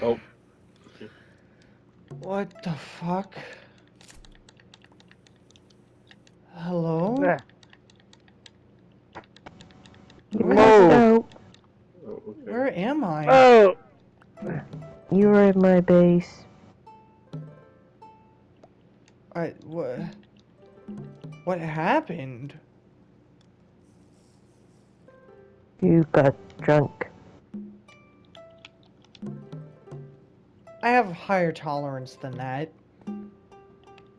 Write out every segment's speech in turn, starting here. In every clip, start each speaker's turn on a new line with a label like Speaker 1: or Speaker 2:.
Speaker 1: Oh.
Speaker 2: What the fuck? Hello?
Speaker 3: Nah.
Speaker 4: You
Speaker 2: Where
Speaker 4: passed
Speaker 3: Move.
Speaker 4: out.
Speaker 1: Oh, okay.
Speaker 2: where am I?
Speaker 3: Oh.
Speaker 4: You were at my base.
Speaker 2: What happened?
Speaker 4: You got drunk.
Speaker 2: I have higher tolerance than that.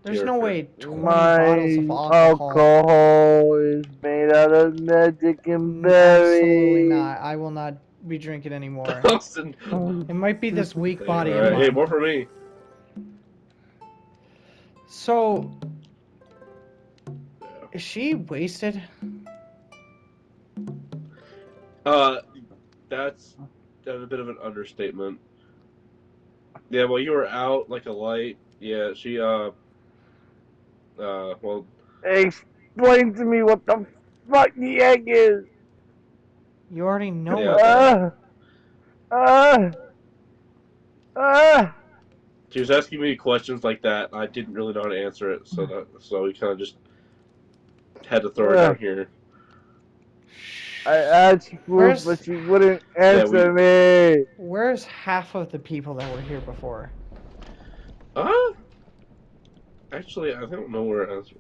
Speaker 2: There's
Speaker 1: Here,
Speaker 2: no
Speaker 1: here.
Speaker 2: way 20 bottles of
Speaker 3: My
Speaker 2: alcohol.
Speaker 3: alcohol is made out of magic and
Speaker 2: Absolutely
Speaker 3: berries.
Speaker 2: not. I will not be drinking anymore.
Speaker 1: Austin.
Speaker 2: It might be this weak body of
Speaker 1: Alright, hey,
Speaker 2: mine.
Speaker 1: more for me.
Speaker 2: So, is she wasted?
Speaker 1: Uh, that's a bit of an understatement. Yeah, well, you were out like a light. Yeah, she, well,
Speaker 3: Explain to me what the fuck the egg is.
Speaker 2: You already know
Speaker 1: yeah,
Speaker 2: what the
Speaker 3: Ah. Ah. Ah.
Speaker 1: she was asking me questions like that. I didn't really know how to answer it, so we kind of just had to throw her
Speaker 3: Ah.
Speaker 1: down here.
Speaker 3: I asked Ruth, but
Speaker 2: Where's
Speaker 3: she wouldn't
Speaker 1: Yeah,
Speaker 3: answer me.
Speaker 2: where's half of the people that were here before?
Speaker 1: uh, actually, I don't know where else.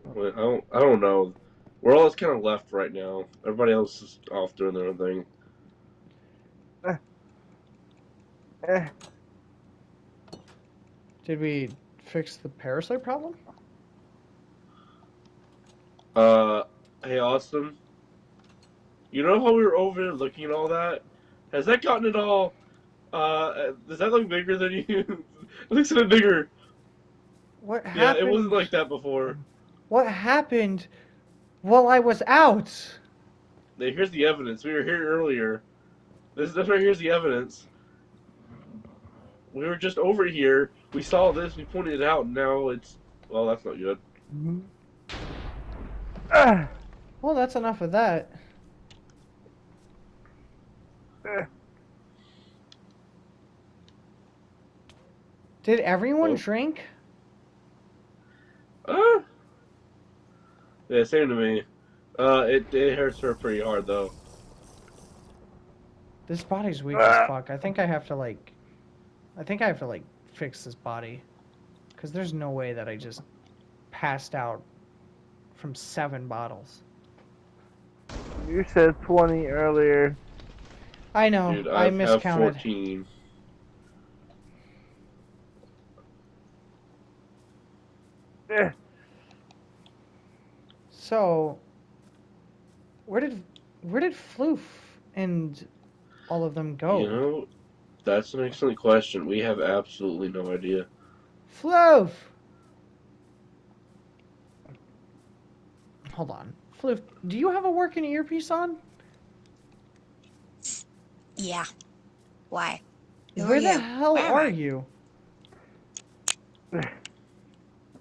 Speaker 1: I don't know. We're all just kind of left right now. Everybody else is off doing their own thing.
Speaker 3: Ah. Ah.
Speaker 2: Did we fix the parasite problem?
Speaker 1: Uh, hey Austin, you know how we were over there looking at all that? Has that gotten it all? Does that look bigger than you? It looks a bit bigger.
Speaker 2: What
Speaker 1: Yeah, it wasn't
Speaker 2: happened?
Speaker 1: like that before.
Speaker 2: What happened while I was out?
Speaker 1: Hey, here's the evidence. We were here earlier. This right here's the evidence. We were just over here. We saw this. We pointed it out. And now it's well. That's not good.
Speaker 3: Ah.
Speaker 2: Well, that's enough of that.
Speaker 3: Ah.
Speaker 2: Did everyone
Speaker 1: Oh.
Speaker 2: drink?
Speaker 1: Uh. Yeah, same to me. It hurts her pretty hard though.
Speaker 2: This body's weak as
Speaker 3: Ah.
Speaker 2: fuck. I think I have to like fix this body. Because there's no way that I just passed out from 7 bottles.
Speaker 3: You said 20 earlier.
Speaker 2: I know,
Speaker 1: Dude,
Speaker 2: I
Speaker 1: I have
Speaker 2: miscounted.
Speaker 1: 14.
Speaker 3: Ah.
Speaker 2: So, where did Floof and all of them go?
Speaker 1: You know, that's an excellent question. We have absolutely no idea.
Speaker 2: Floof! Hold on. Floof, do you have a working earpiece on?
Speaker 5: Yeah. Why? Who
Speaker 2: Where
Speaker 5: are
Speaker 2: the
Speaker 5: you?
Speaker 2: hell
Speaker 5: Where am
Speaker 2: are
Speaker 5: I?
Speaker 2: you?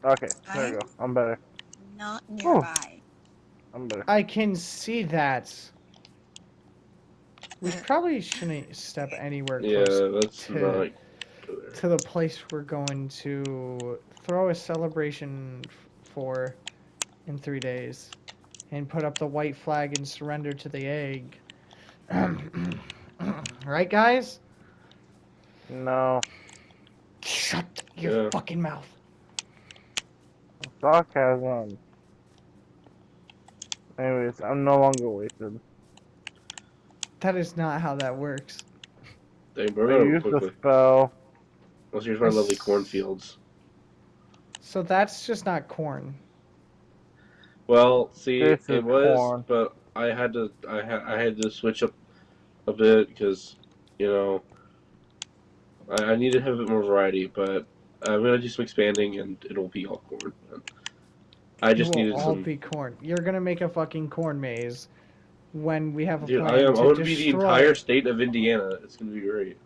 Speaker 3: Okay, there
Speaker 5: I'm
Speaker 3: you go. I'm better.
Speaker 5: not
Speaker 3: Whew,
Speaker 5: nearby.
Speaker 3: I'm better.
Speaker 2: I can see that. We probably shouldn't step anywhere close
Speaker 1: Yeah, that's
Speaker 2: to
Speaker 1: not good.
Speaker 2: to the place we're going to throw a celebration for in 3 days and put up the white flag and surrender to the egg. Right, guys?
Speaker 3: No.
Speaker 2: Shut your
Speaker 1: Yeah.
Speaker 2: fucking mouth.
Speaker 3: Sarcasm. Anyways, I'm no longer wasted.
Speaker 2: That is not how that works.
Speaker 1: Dang,
Speaker 3: I
Speaker 1: bro, that over
Speaker 3: used the
Speaker 1: quickly.
Speaker 3: spell.
Speaker 1: Let's use my lovely cornfields.
Speaker 2: So that's just not corn.
Speaker 1: Well, see,
Speaker 3: This is
Speaker 1: it was,
Speaker 3: corn.
Speaker 1: but I had to switch up a bit because, you know, I needed to have a bit more variety. But I'm gonna do some expanding, and it'll be all corn. I
Speaker 2: It
Speaker 1: just
Speaker 2: will
Speaker 1: needed
Speaker 2: all
Speaker 1: some.
Speaker 2: be corn. You're gonna make a fucking corn maze when we have a
Speaker 1: Dude,
Speaker 2: plan
Speaker 1: I'm
Speaker 2: to
Speaker 1: gonna be the entire
Speaker 2: destroy.
Speaker 1: state of Indiana. It's gonna be great.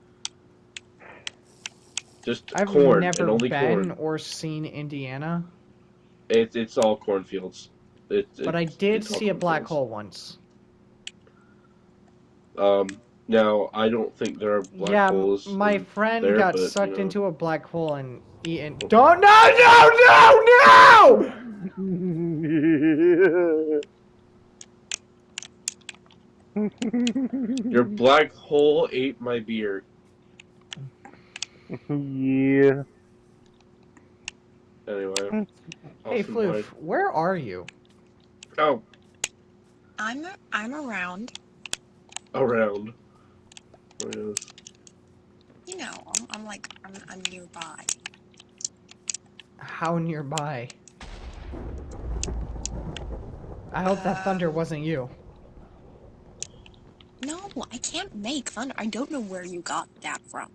Speaker 1: Just
Speaker 2: I've
Speaker 1: corn and
Speaker 2: never
Speaker 1: only
Speaker 2: been
Speaker 1: corn.
Speaker 2: or seen Indiana,
Speaker 1: It's all cornfields.
Speaker 2: but I did
Speaker 1: It's all
Speaker 2: see a black
Speaker 1: cornfields.
Speaker 2: hole once.
Speaker 1: Um, Now, I don't think there are black
Speaker 2: Yeah,
Speaker 1: holes
Speaker 2: my
Speaker 1: in
Speaker 2: friend
Speaker 1: there,
Speaker 2: got
Speaker 1: but,
Speaker 2: sucked
Speaker 1: you know.
Speaker 2: into a black hole and eaten. Don't no!
Speaker 1: Your black hole ate my beer.
Speaker 3: Yeah.
Speaker 1: Anyway,
Speaker 2: Hey,
Speaker 1: Austin died.
Speaker 2: Floof, where are you?
Speaker 1: Oh,
Speaker 5: I'm around.
Speaker 1: around. There it is.
Speaker 5: You know, I'm nearby.
Speaker 2: How nearby? I hope that thunder wasn't you.
Speaker 5: No, I can't make thunder. I don't know where you got that from.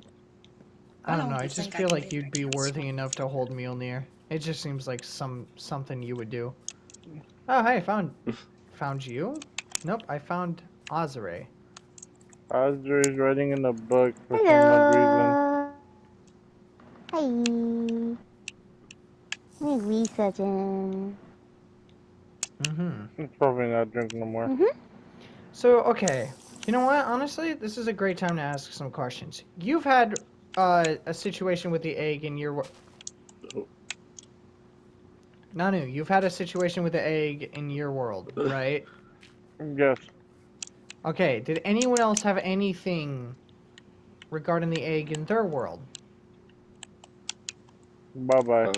Speaker 2: I don't know.
Speaker 5: if
Speaker 2: I
Speaker 5: you
Speaker 2: just
Speaker 5: think
Speaker 2: feel
Speaker 5: can
Speaker 2: like
Speaker 5: do
Speaker 2: you'd
Speaker 5: that
Speaker 2: be
Speaker 5: kind of
Speaker 2: worthy
Speaker 5: stuff.
Speaker 2: enough to hold Mjolnir. It just seems like something you would do. Oh, hey, found you? Nope, I found Azure.
Speaker 3: Azure is writing in a book for some odd reason.
Speaker 6: Hello. Hi. Me researching.
Speaker 2: Mm-hmm.
Speaker 3: He's probably not drinking no more.
Speaker 2: So, okay. You know what? Honestly, this is a great time to ask some questions. You've had a situation with the egg in your... Nanu, you've had a situation with the egg in your world, right?
Speaker 3: Yes.
Speaker 2: Okay, did anyone else have anything regarding the egg in their world?
Speaker 3: Bye bye.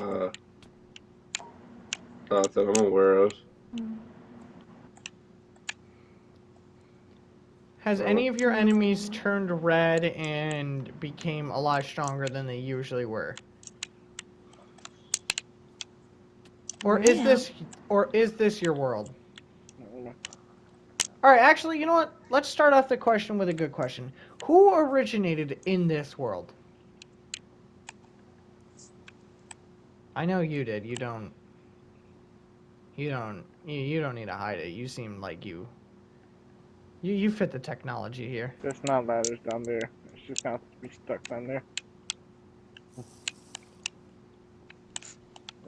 Speaker 1: Not that I'm aware of.
Speaker 2: Has any of your enemies turned red and became a lot stronger than they usually were? Or is this your world? All right, actually, you know what? Let's start off the question with a good question. Who originated in this world? I know you did. You don't need to hide it. You seem like you fit the technology here.
Speaker 3: There's not ladders down there. It's just not to be stuck down there.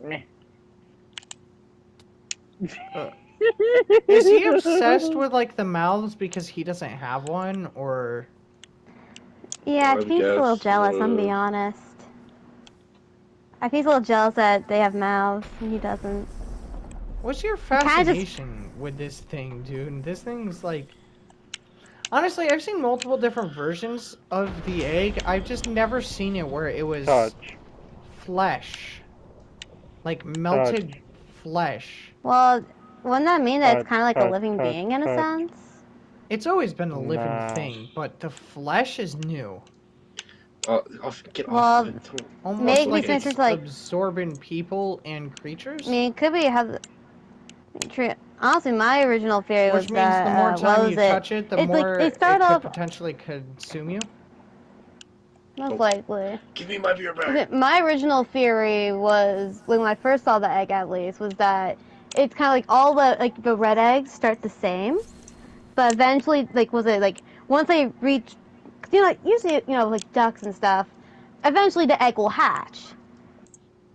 Speaker 3: Meh.
Speaker 2: Is he obsessed with like the mouths because he doesn't have one, or
Speaker 6: Yeah, I
Speaker 1: I
Speaker 6: think he's a little
Speaker 1: guess,
Speaker 6: jealous, I'm gonna be honest. I think he's a little jealous that they have mouths and he doesn't.
Speaker 2: what's your
Speaker 6: kinda just-
Speaker 2: fascination with this thing, dude? This thing's like, honestly, I've seen multiple different versions of the egg. I've just never seen it where it was
Speaker 3: Touch.
Speaker 2: flesh, like melted
Speaker 3: Touch.
Speaker 2: flesh.
Speaker 6: Well, wouldn't that mean that it's kind of like a
Speaker 3: touch,
Speaker 6: living
Speaker 3: touch,
Speaker 6: being in a
Speaker 3: touch.
Speaker 6: sense?
Speaker 2: It's always been a living
Speaker 3: Nah.
Speaker 2: thing, but the flesh is new.
Speaker 1: Get
Speaker 6: Well,
Speaker 1: off of it. Don't-
Speaker 2: Almost
Speaker 6: Maybe
Speaker 2: like
Speaker 6: since
Speaker 2: it's
Speaker 6: it's like,
Speaker 2: absorbing people and creatures.
Speaker 6: I mean, could we have? Honestly, my original theory was
Speaker 2: Which means
Speaker 6: that
Speaker 2: the more
Speaker 6: what
Speaker 2: time
Speaker 6: was
Speaker 2: you
Speaker 6: it?
Speaker 2: touch it, the
Speaker 6: It's like
Speaker 2: more
Speaker 6: they
Speaker 2: it
Speaker 6: start
Speaker 2: could
Speaker 6: off
Speaker 2: potentially consume you.
Speaker 6: most likely.
Speaker 1: Give me my beer back.
Speaker 6: My original theory was, when I first saw the egg at least, was that it's kind of like all the red eggs start the same, but eventually, once they reach, usually, like ducks and stuff, eventually the egg will hatch.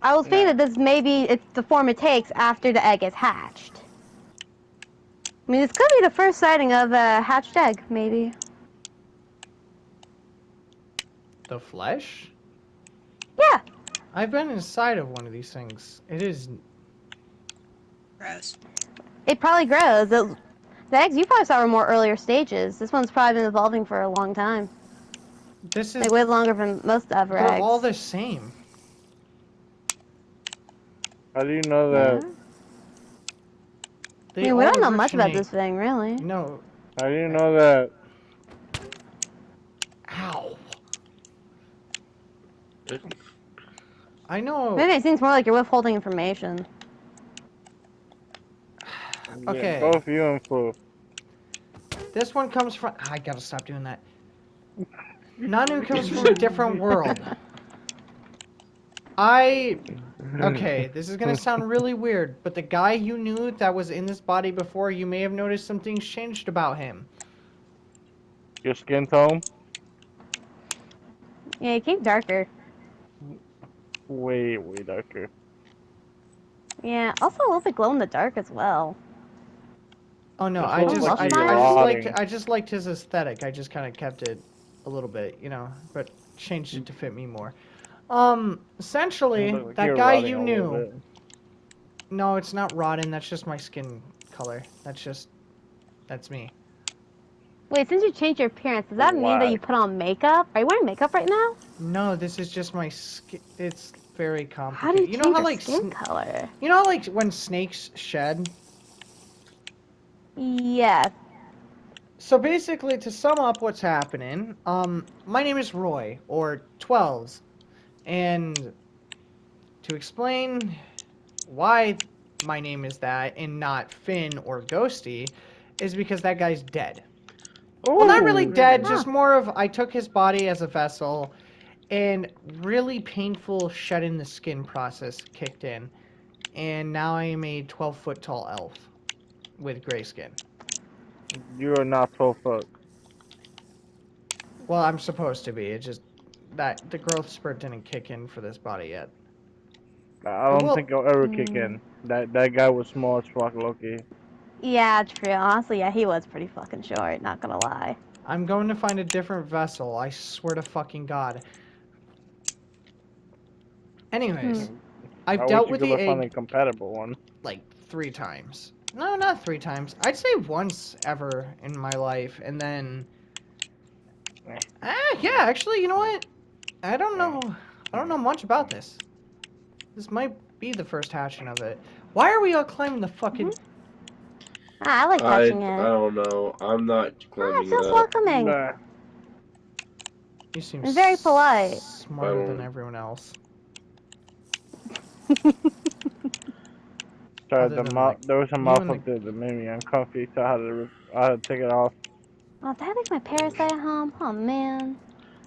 Speaker 6: I was thinking that this maybe it's the form it takes after the egg is hatched. I mean, this could be the first sighting of a hatched egg, maybe.
Speaker 2: The flesh?
Speaker 6: Yeah.
Speaker 2: I've been inside of one of these things. It is.
Speaker 5: Gross.
Speaker 6: It probably grows. The eggs you probably saw were more earlier stages. This one's probably been evolving for a long time.
Speaker 2: This is.
Speaker 6: Like, way longer than most other
Speaker 2: They're
Speaker 6: eggs.
Speaker 2: all the same.
Speaker 3: How do you know that?
Speaker 2: They
Speaker 6: I mean, we
Speaker 2: all
Speaker 6: don't know much about
Speaker 2: originate-
Speaker 6: this thing, really.
Speaker 2: No.
Speaker 3: How do you know that?
Speaker 2: Ow. I know.
Speaker 6: Maybe it seems more like you're withholding information.
Speaker 2: Okay.
Speaker 3: Yeah, both you and Flo.
Speaker 2: This one comes from. I gotta stop doing that. Nanu comes from a different world. Okay, this is gonna sound really weird, but the guy you knew that was in this body before, you may have noticed some things changed about him.
Speaker 3: Your skin tone?
Speaker 6: Yeah, he came darker.
Speaker 3: Way, way darker.
Speaker 6: Yeah, also a little bit glow in the dark as well.
Speaker 2: Oh no,
Speaker 3: It
Speaker 2: I
Speaker 3: feels
Speaker 2: just,
Speaker 6: like
Speaker 2: I,
Speaker 6: he's
Speaker 2: I just liked,
Speaker 3: rotting.
Speaker 2: I just liked his aesthetic. I just kind of kept it a little bit, you know, but changed it to fit me more.
Speaker 3: It
Speaker 2: Essentially,
Speaker 3: looked like
Speaker 2: that
Speaker 3: you're
Speaker 2: guy
Speaker 3: rotting
Speaker 2: you
Speaker 3: a little
Speaker 2: knew.
Speaker 3: bit.
Speaker 2: No, it's not rotten. That's just my skin color. That's me.
Speaker 6: Wait, since you changed your appearance, does that mean that
Speaker 3: Why?
Speaker 6: you put on makeup? Are you wearing makeup right now?
Speaker 2: No, this is just my skin. It's very
Speaker 6: How do you
Speaker 2: complicated. You know
Speaker 6: change
Speaker 2: how
Speaker 6: your
Speaker 2: like,
Speaker 6: skin color?
Speaker 2: you know how like when snakes shed?
Speaker 6: Yes.
Speaker 2: So basically, to sum up what's happening, my name is Roy, or 12s, and to explain why my name is that and not Finn or Ghosty, is because that guy's dead. Well, not really
Speaker 3: Ooh.
Speaker 2: dead,
Speaker 6: Huh.
Speaker 2: just more of I took his body as a vessel, and really painful shedding the skin process kicked in, and now I am a 12-foot tall elf with gray skin.
Speaker 3: You are not 12 foot.
Speaker 2: Well, I'm supposed to be. It's just that the growth spurt didn't kick in for this body yet.
Speaker 3: I
Speaker 2: It
Speaker 3: don't
Speaker 2: will.
Speaker 3: think it'll ever kick in. That guy was small as fuck, Loki.
Speaker 6: Yeah, true. Honestly, yeah, he was pretty fucking short, not gonna lie.
Speaker 2: I'm going to find a different vessel. I swear to fucking God. Anyways, I've
Speaker 3: I
Speaker 2: dealt
Speaker 3: wish you
Speaker 2: with
Speaker 3: could
Speaker 2: the
Speaker 3: find a
Speaker 2: egg
Speaker 3: compatible one.
Speaker 2: like 3 times. No, not 3 times. I'd say once ever in my life, and then. Yeah. Actually, you know what? I don't know. I don't know much about this. This might be the first hatching of it. Why are we all climbing the fucking?
Speaker 6: I like
Speaker 1: I
Speaker 6: touching it.
Speaker 1: don't know. I'm not
Speaker 6: Ah, it
Speaker 1: climbing
Speaker 6: feels
Speaker 1: that.
Speaker 6: welcoming.
Speaker 3: Nah.
Speaker 2: You seem
Speaker 6: And very polite.
Speaker 2: smarter
Speaker 1: I
Speaker 2: than
Speaker 1: don't-
Speaker 2: everyone else.
Speaker 3: Sorry,
Speaker 2: Other than, like,
Speaker 3: there was a
Speaker 2: you
Speaker 3: mouth
Speaker 2: and the-
Speaker 3: up there that made me uncomfy, so I had to take it off.
Speaker 6: Oh, did I leave my parasite at home? Oh man.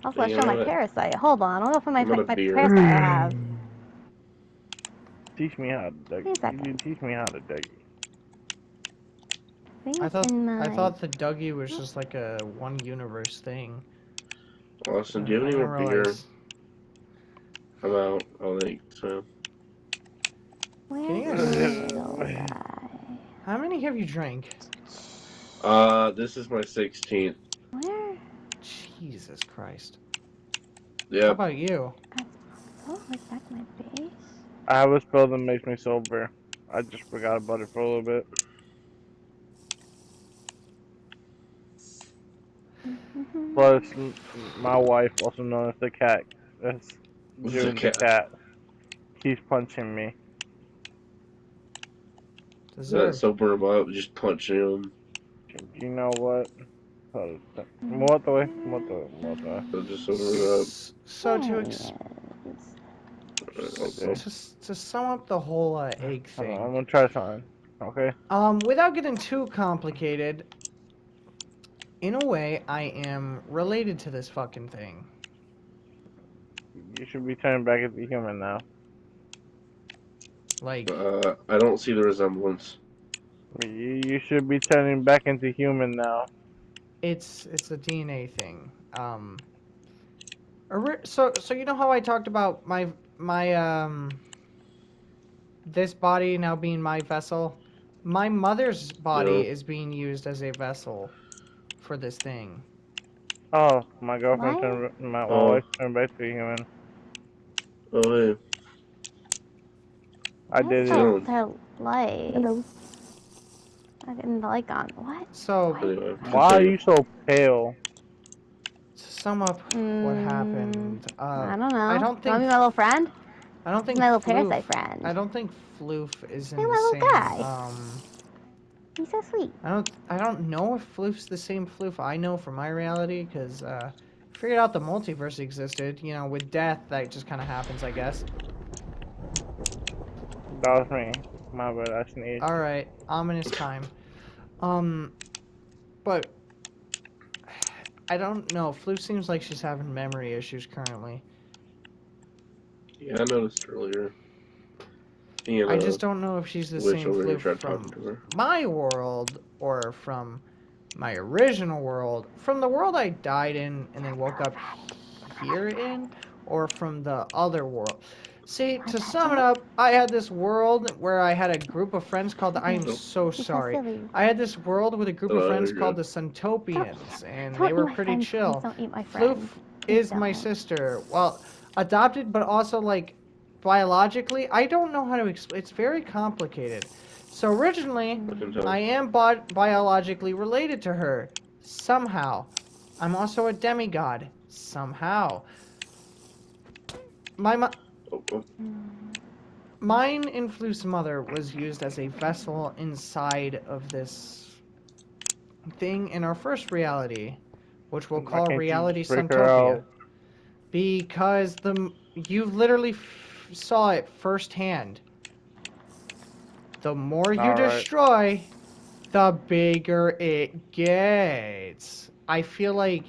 Speaker 6: I was gonna
Speaker 1: You
Speaker 6: show
Speaker 1: know
Speaker 6: my
Speaker 1: what?
Speaker 6: parasite. Hold on, I'll go for my
Speaker 1: I'm out of
Speaker 6: my
Speaker 1: beer.
Speaker 6: parasite I have.
Speaker 3: Teach me how to
Speaker 6: Wait a
Speaker 3: dig. You
Speaker 6: second.
Speaker 3: didn't teach me how to dig.
Speaker 6: Things
Speaker 2: I thought
Speaker 6: in my.
Speaker 2: I thought the Dougie was just like a one universe thing.
Speaker 1: Austin, do you have
Speaker 2: I
Speaker 1: any more
Speaker 2: didn't
Speaker 1: beer?
Speaker 2: realize.
Speaker 1: I'm out. I think so.
Speaker 6: Where
Speaker 2: Can you
Speaker 6: is
Speaker 2: guys-
Speaker 6: my little guy?
Speaker 2: How many have you drank?
Speaker 1: This is my 16th.
Speaker 6: Where?
Speaker 2: Jesus Christ. How
Speaker 1: Yep.
Speaker 2: about you?
Speaker 6: Oh, is that my base?
Speaker 3: I have a spell that makes me sober. I just forgot about it for a little bit. Plus, my wife, also known as the cat, that's June the cat, keeps punching me.
Speaker 2: Deserved.
Speaker 1: Sober him up, just punching him.
Speaker 3: You know what? What the way? What the?
Speaker 1: So just sober him
Speaker 2: So
Speaker 6: There
Speaker 2: to
Speaker 6: he
Speaker 2: ex-
Speaker 1: up.
Speaker 3: Okay.
Speaker 2: to sum up the whole egg
Speaker 3: Hold on, I'm
Speaker 2: thing,
Speaker 3: gonna try something. Okay.
Speaker 2: without getting too complicated, in a way, I am related to this fucking thing.
Speaker 3: You should be turning back into human now.
Speaker 2: Like,
Speaker 1: I don't see the resemblance.
Speaker 3: You should be turning back into human now.
Speaker 2: it's a DNA thing. So you know how I talked about my this body now being my vessel? My mother's body
Speaker 1: No.
Speaker 2: is being used as a vessel for this thing.
Speaker 3: Oh, my girlfriend
Speaker 6: What?
Speaker 3: my
Speaker 1: Oh.
Speaker 3: wife turned back to a human.
Speaker 1: Oh, hey.
Speaker 3: I
Speaker 6: Why
Speaker 3: did
Speaker 6: is
Speaker 3: it.
Speaker 1: Hello.
Speaker 6: their light?
Speaker 4: Hello.
Speaker 6: I getting the light on. What?
Speaker 2: So
Speaker 1: Anyway,
Speaker 3: Why are
Speaker 1: continue.
Speaker 3: you so pale?
Speaker 2: to sum up what happened,
Speaker 6: I don't know.
Speaker 2: I don't
Speaker 6: Want
Speaker 2: think
Speaker 6: me my little friend?
Speaker 2: I don't
Speaker 6: He's
Speaker 2: think
Speaker 6: my little
Speaker 2: Floof,
Speaker 6: parasite friend.
Speaker 2: I don't think Floof is in
Speaker 6: Hey,
Speaker 2: the
Speaker 6: my little
Speaker 2: same.
Speaker 6: guy. He's so sweet.
Speaker 2: I don't know if Floof's the same Floof I know from my reality, because I figured out the multiverse existed. You know, with death, that just kind of happens, I guess.
Speaker 3: That was me. My bad, I sneezed.
Speaker 2: All right, ominous time. But I don't know. Floof seems like she's having memory issues currently.
Speaker 1: Yeah, I noticed earlier. You know,
Speaker 2: I just don't know if she's the
Speaker 1: witch
Speaker 2: same
Speaker 1: over here
Speaker 2: Floof
Speaker 1: tried
Speaker 2: from
Speaker 1: talking to her.
Speaker 2: my world or from my original world, from the world I died in and then woke up here in, or from the other world. See, to sum it up, I had this world where I had a group of friends called I am so
Speaker 6: You're so
Speaker 2: sorry.
Speaker 6: silly.
Speaker 2: I had this world with a group of
Speaker 1: Oh,
Speaker 2: friends
Speaker 1: you're
Speaker 2: called
Speaker 1: good.
Speaker 2: the Suntopians, and
Speaker 6: Don't
Speaker 2: they
Speaker 6: eat
Speaker 2: were
Speaker 6: my
Speaker 2: pretty
Speaker 6: friend.
Speaker 2: chill.
Speaker 6: Please don't eat my
Speaker 2: Floof
Speaker 6: friend. Please
Speaker 2: is my
Speaker 6: don't.
Speaker 2: sister. Well, adopted, but also like biologically. I don't know how to explain. It's very complicated. So originally,
Speaker 1: I can tell.
Speaker 2: I am biologically related to her somehow. I'm also a demigod somehow. My
Speaker 1: Oh, oh.
Speaker 2: Mine Influ's mother was used as a vessel inside of this thing in our first reality, which we'll
Speaker 3: Why
Speaker 2: call
Speaker 3: can't you
Speaker 2: Reality
Speaker 3: just break her
Speaker 2: Suntopia.
Speaker 3: out?
Speaker 2: Because you literally saw it firsthand. The more you
Speaker 3: Alright.
Speaker 2: destroy, the bigger it gets. I feel like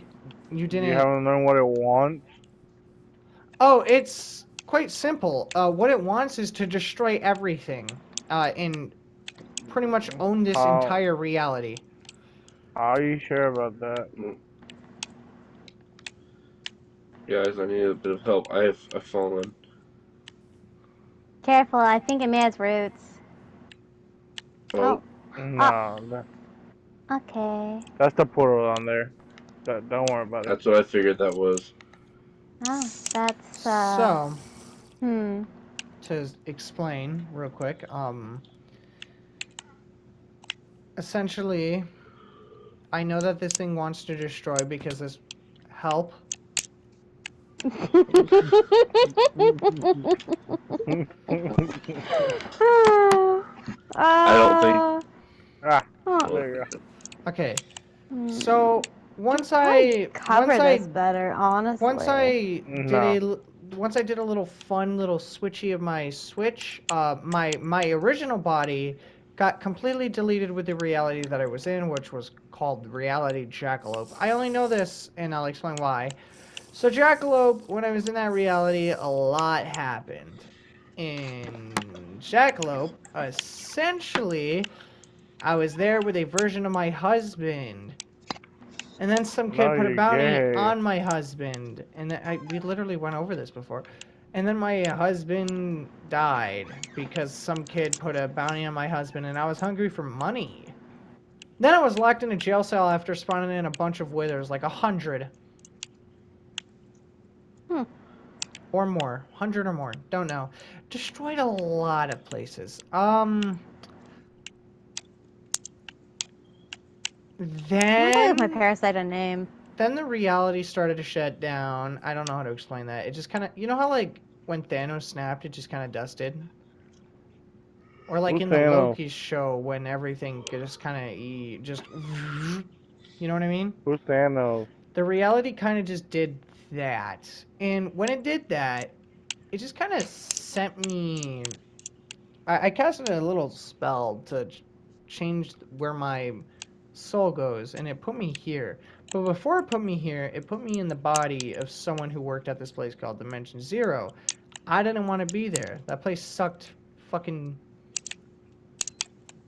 Speaker 2: you
Speaker 3: You
Speaker 2: didn't.
Speaker 3: haven't learned what it wants?
Speaker 2: Oh, it's quite simple. What it wants is to destroy everything, and pretty much own this
Speaker 3: How
Speaker 2: entire reality.
Speaker 3: are you sure about that?
Speaker 1: Guys, I need a bit of help. I've fallen.
Speaker 6: Careful, I think it may have roots.
Speaker 1: Oh,
Speaker 3: No,
Speaker 6: Okay.
Speaker 3: that's the portal on there. Don't worry about it.
Speaker 1: that's what I figured that was.
Speaker 6: Oh, that's,
Speaker 2: So,
Speaker 6: hmm.
Speaker 2: to explain real quick, essentially, I know that this thing wants to destroy because this help.
Speaker 1: I don't think.
Speaker 3: Ah,
Speaker 1: Oh,
Speaker 3: there you go.
Speaker 2: Okay,
Speaker 6: Hmm.
Speaker 2: so
Speaker 6: Should probably cover this better, honestly.
Speaker 2: once I did a little fun little switchy of my switch, my original body got completely deleted with the reality that I was in, which was called Reality Jackalope. I only know this, and I'll explain why. So Jackalope, when I was in that reality, a lot happened. In Jackalope, essentially, I was there with a version of my husband. And then some kid
Speaker 3: No,
Speaker 2: put a
Speaker 3: you're
Speaker 2: bounty
Speaker 3: gay.
Speaker 2: on my husband. And we literally went over this before. And then my husband died because some kid put a bounty on my husband and I was hungry for money. Then I was locked in a jail cell after spawning in a bunch of withers, like 100. Or more. 100 or more. Don't know. Destroyed a lot of places.
Speaker 6: I'm gonna give my
Speaker 2: Then
Speaker 6: parasite a name.
Speaker 2: the reality started to shut down. I don't know how to explain that. It just kind of, you know how like when Thanos snapped, it just kind of dusted? Or like
Speaker 3: Who's
Speaker 2: in the
Speaker 3: Thanos?
Speaker 2: Loki show when everything just kind of just, you know what I mean?
Speaker 3: Who's Thanos?
Speaker 2: The reality kind of just did that. And when it did that, it just kind of sent me. I casted a little spell to change where my soul goes, and it put me here. But before it put me here, it put me in the body of someone who worked at this place called Dimension Zero. I didn't want to be there. That place sucked fucking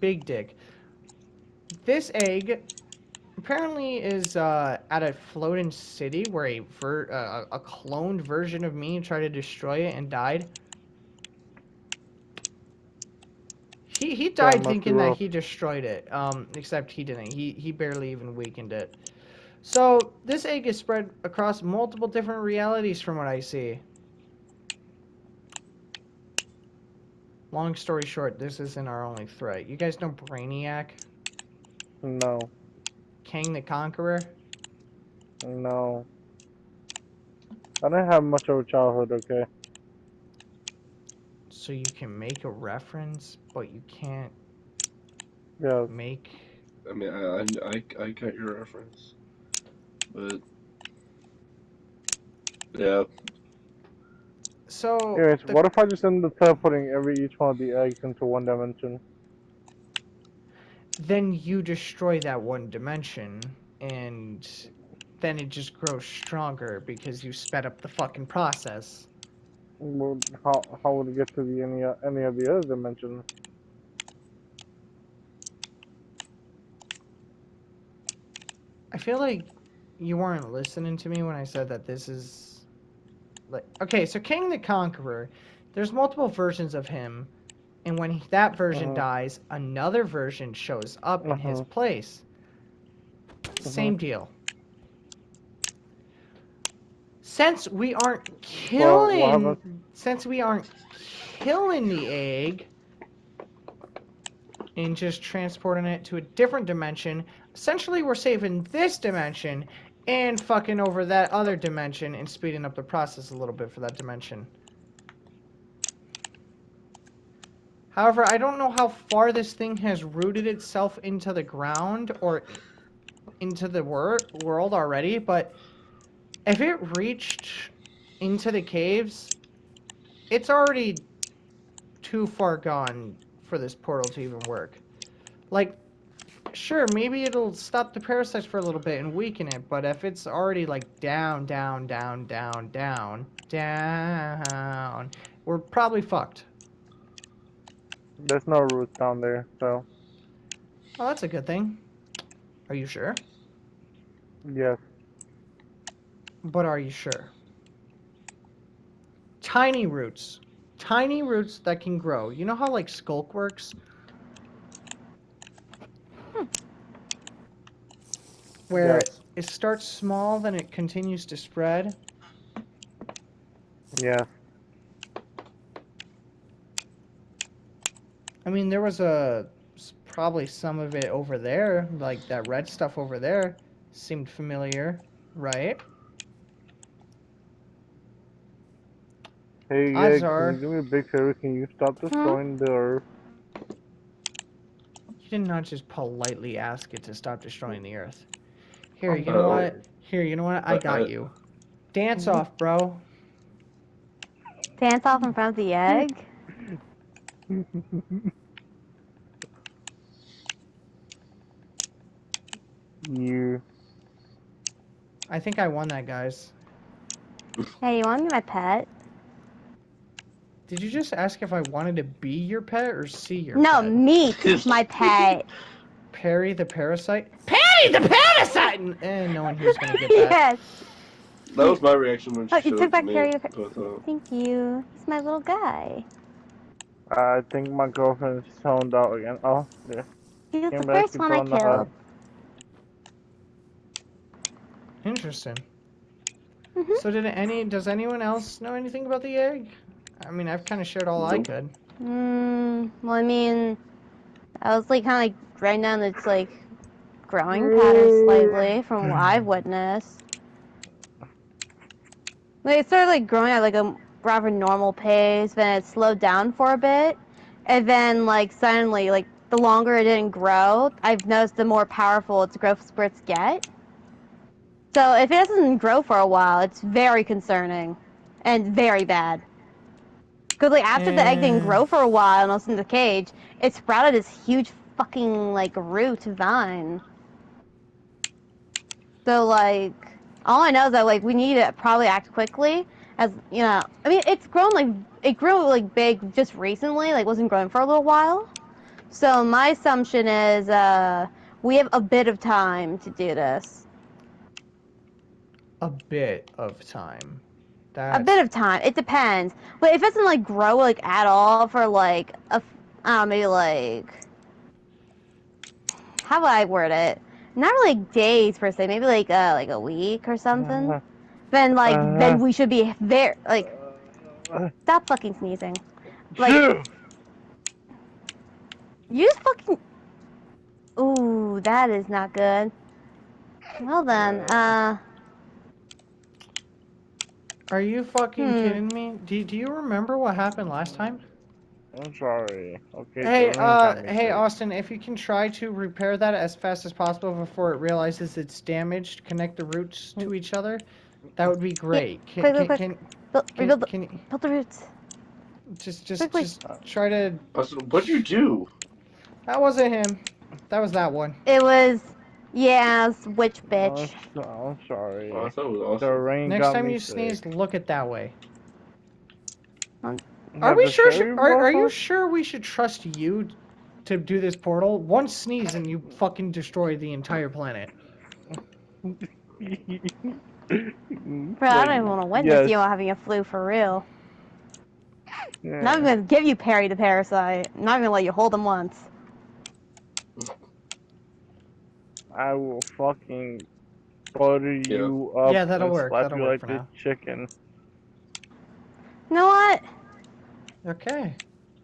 Speaker 2: big dick. This egg apparently is at a floating city where a cloned version of me tried to destroy it and died. He
Speaker 3: That
Speaker 2: died
Speaker 3: must be
Speaker 2: thinking that
Speaker 3: rough.
Speaker 2: he destroyed it. Except he didn't. He barely even weakened it. So this egg is spread across multiple different realities from what I see. Long story short, this isn't our only threat. You guys know Brainiac?
Speaker 3: No,
Speaker 2: Kang the Conqueror?
Speaker 3: no. I didn't have much of a childhood, okay?
Speaker 2: So you can make a reference, but you can't
Speaker 3: Yeah.
Speaker 2: make...
Speaker 1: I mean, I got your reference, but yeah,
Speaker 2: So,
Speaker 3: Anyways, what if I just end up teleporting each one of the eggs into one dimension?
Speaker 2: then you destroy that one dimension, and then it just grows stronger because you sped up the fucking process.
Speaker 3: Well, how would it get to any of the other dimensions?
Speaker 2: I feel like you weren't listening to me when I said that this is like okay, so King the Conqueror, There's multiple versions of him, and when that version
Speaker 3: Uh-huh.
Speaker 2: dies, another version shows up in his
Speaker 3: Uh-huh.
Speaker 2: place. Same deal. Since we aren't
Speaker 3: So what
Speaker 2: killing,
Speaker 3: happens?
Speaker 2: since we aren't killing the egg and just transporting it to a different dimension, essentially we're saving this dimension and fucking over that other dimension and speeding up the process a little bit for that dimension. However, I don't know how far this thing has rooted itself into the ground or into the world already, but if it reached into the caves, it's already too far gone for this portal to even work. Like, sure, maybe it'll stop the parasites for a little bit and weaken it, but if it's already like down, down, down, down, down, down, we're probably fucked.
Speaker 3: There's no roots down there, so
Speaker 2: Well, that's a good thing. Are you sure?
Speaker 3: yes.
Speaker 2: But are you sure? Tiny roots. Tiny roots that can grow. You know how like Skulk works? Where
Speaker 3: Yes.
Speaker 2: it starts small, then it continues to spread.
Speaker 3: Yes.
Speaker 2: I mean, there was probably some of it over there, like that red stuff over there seemed familiar, right?
Speaker 3: Hey,
Speaker 2: Odds
Speaker 3: yeah, can
Speaker 2: are
Speaker 3: you do me a big favor? Can you stop destroying the earth?
Speaker 2: you did not just politely ask it to stop destroying the earth. Here,
Speaker 3: I'm
Speaker 2: you know
Speaker 1: sorry.
Speaker 2: what? Here, you know what? I got you. Dance off, bro.
Speaker 6: Dance off in front of the egg.
Speaker 3: You.
Speaker 2: I think I won that, guys.
Speaker 6: Hey, you want to be my pet?
Speaker 2: Did you just ask if I wanted to be your pet or see your
Speaker 6: No,
Speaker 2: pet?
Speaker 6: meet my pet.
Speaker 2: Perry the parasite? Perry the parasite! And no one here's gonna get that.
Speaker 6: Yes.
Speaker 1: That was my reaction when she
Speaker 6: Oh, you
Speaker 1: showed
Speaker 6: took
Speaker 1: it to
Speaker 6: back
Speaker 1: me.
Speaker 6: Perry.
Speaker 1: But,
Speaker 6: Thank you. He's my little guy.
Speaker 3: I think my girlfriend is zoned out again. Oh, yeah.
Speaker 6: He was
Speaker 3: Came
Speaker 6: the
Speaker 3: back,
Speaker 6: first
Speaker 3: you
Speaker 6: one
Speaker 3: put
Speaker 6: I
Speaker 3: on the hut.
Speaker 6: killed.
Speaker 2: Interesting.
Speaker 6: Mhm.
Speaker 2: So does anyone else know anything about the egg? I mean, I've kind of shared all I
Speaker 1: Nope.
Speaker 2: could.
Speaker 6: Well, I mean, I was like kind of like writing down its like growing pattern slightly from what I've witnessed. Like it started like growing at like a rather normal pace, then it slowed down for a bit, and then like suddenly, like the longer it didn't grow, I've noticed the more powerful its growth spurts get. So if it doesn't grow for a while, it's very concerning and very bad. Because like after the egg didn't grow for a while and I was in the cage, it sprouted this huge fucking like root vine. So like all I know is that like we need to probably act quickly, as you know. I mean it's grown like it grew like big just recently, like wasn't growing for a little while. So my assumption is we have a bit of time to do this.
Speaker 2: A bit of time.
Speaker 6: A bit of time. It depends. But if it doesn't like grow like at all for like maybe like how would I word it? Not really like days per se. Maybe like a week or something. Then we should be very like stop fucking sneezing. Like
Speaker 3: Shoo!
Speaker 6: you just fucking. Ooh, that is not good. Well then,
Speaker 2: Are you fucking kidding me? Do you remember what happened last time?
Speaker 3: I'm sorry. Okay,
Speaker 2: Hey,
Speaker 3: the rain got me
Speaker 2: hey,
Speaker 3: sick.
Speaker 2: Austin, if you can try to repair that as fast as possible before it realizes it's damaged, connect the roots to each other, that would be great.
Speaker 6: quick. Rebuild
Speaker 2: Can you
Speaker 6: build the roots.
Speaker 2: just
Speaker 6: Quickly.
Speaker 2: try to.
Speaker 1: What'd you do?
Speaker 2: That wasn't him. That was that one.
Speaker 6: It was, yes, witch bitch.
Speaker 3: I'm sorry.
Speaker 1: Oh, I thought it was
Speaker 3: The
Speaker 1: awesome.
Speaker 3: rain
Speaker 2: Next
Speaker 3: got
Speaker 2: time
Speaker 3: me
Speaker 2: you
Speaker 3: sick.
Speaker 2: sneeze, look it that way. Are
Speaker 3: Have
Speaker 2: we
Speaker 3: the
Speaker 2: sure?
Speaker 3: cherry
Speaker 2: Are you
Speaker 3: blossom?
Speaker 2: sure we should trust you to do this portal? One sneeze and you fucking destroy the entire planet.
Speaker 6: Bro, I don't even want to witness
Speaker 3: Yes.
Speaker 6: you having a flu for real.
Speaker 3: Yeah.
Speaker 6: Not even gonna give you parry to parasite. Not even gonna let you hold him once.
Speaker 3: I will fucking butter you up
Speaker 2: Yeah, that'll
Speaker 3: and
Speaker 2: work.
Speaker 3: slap
Speaker 2: That'll
Speaker 3: you
Speaker 2: work
Speaker 3: like
Speaker 2: for
Speaker 3: this
Speaker 2: now.
Speaker 3: chicken.
Speaker 6: You know what?
Speaker 2: Okay.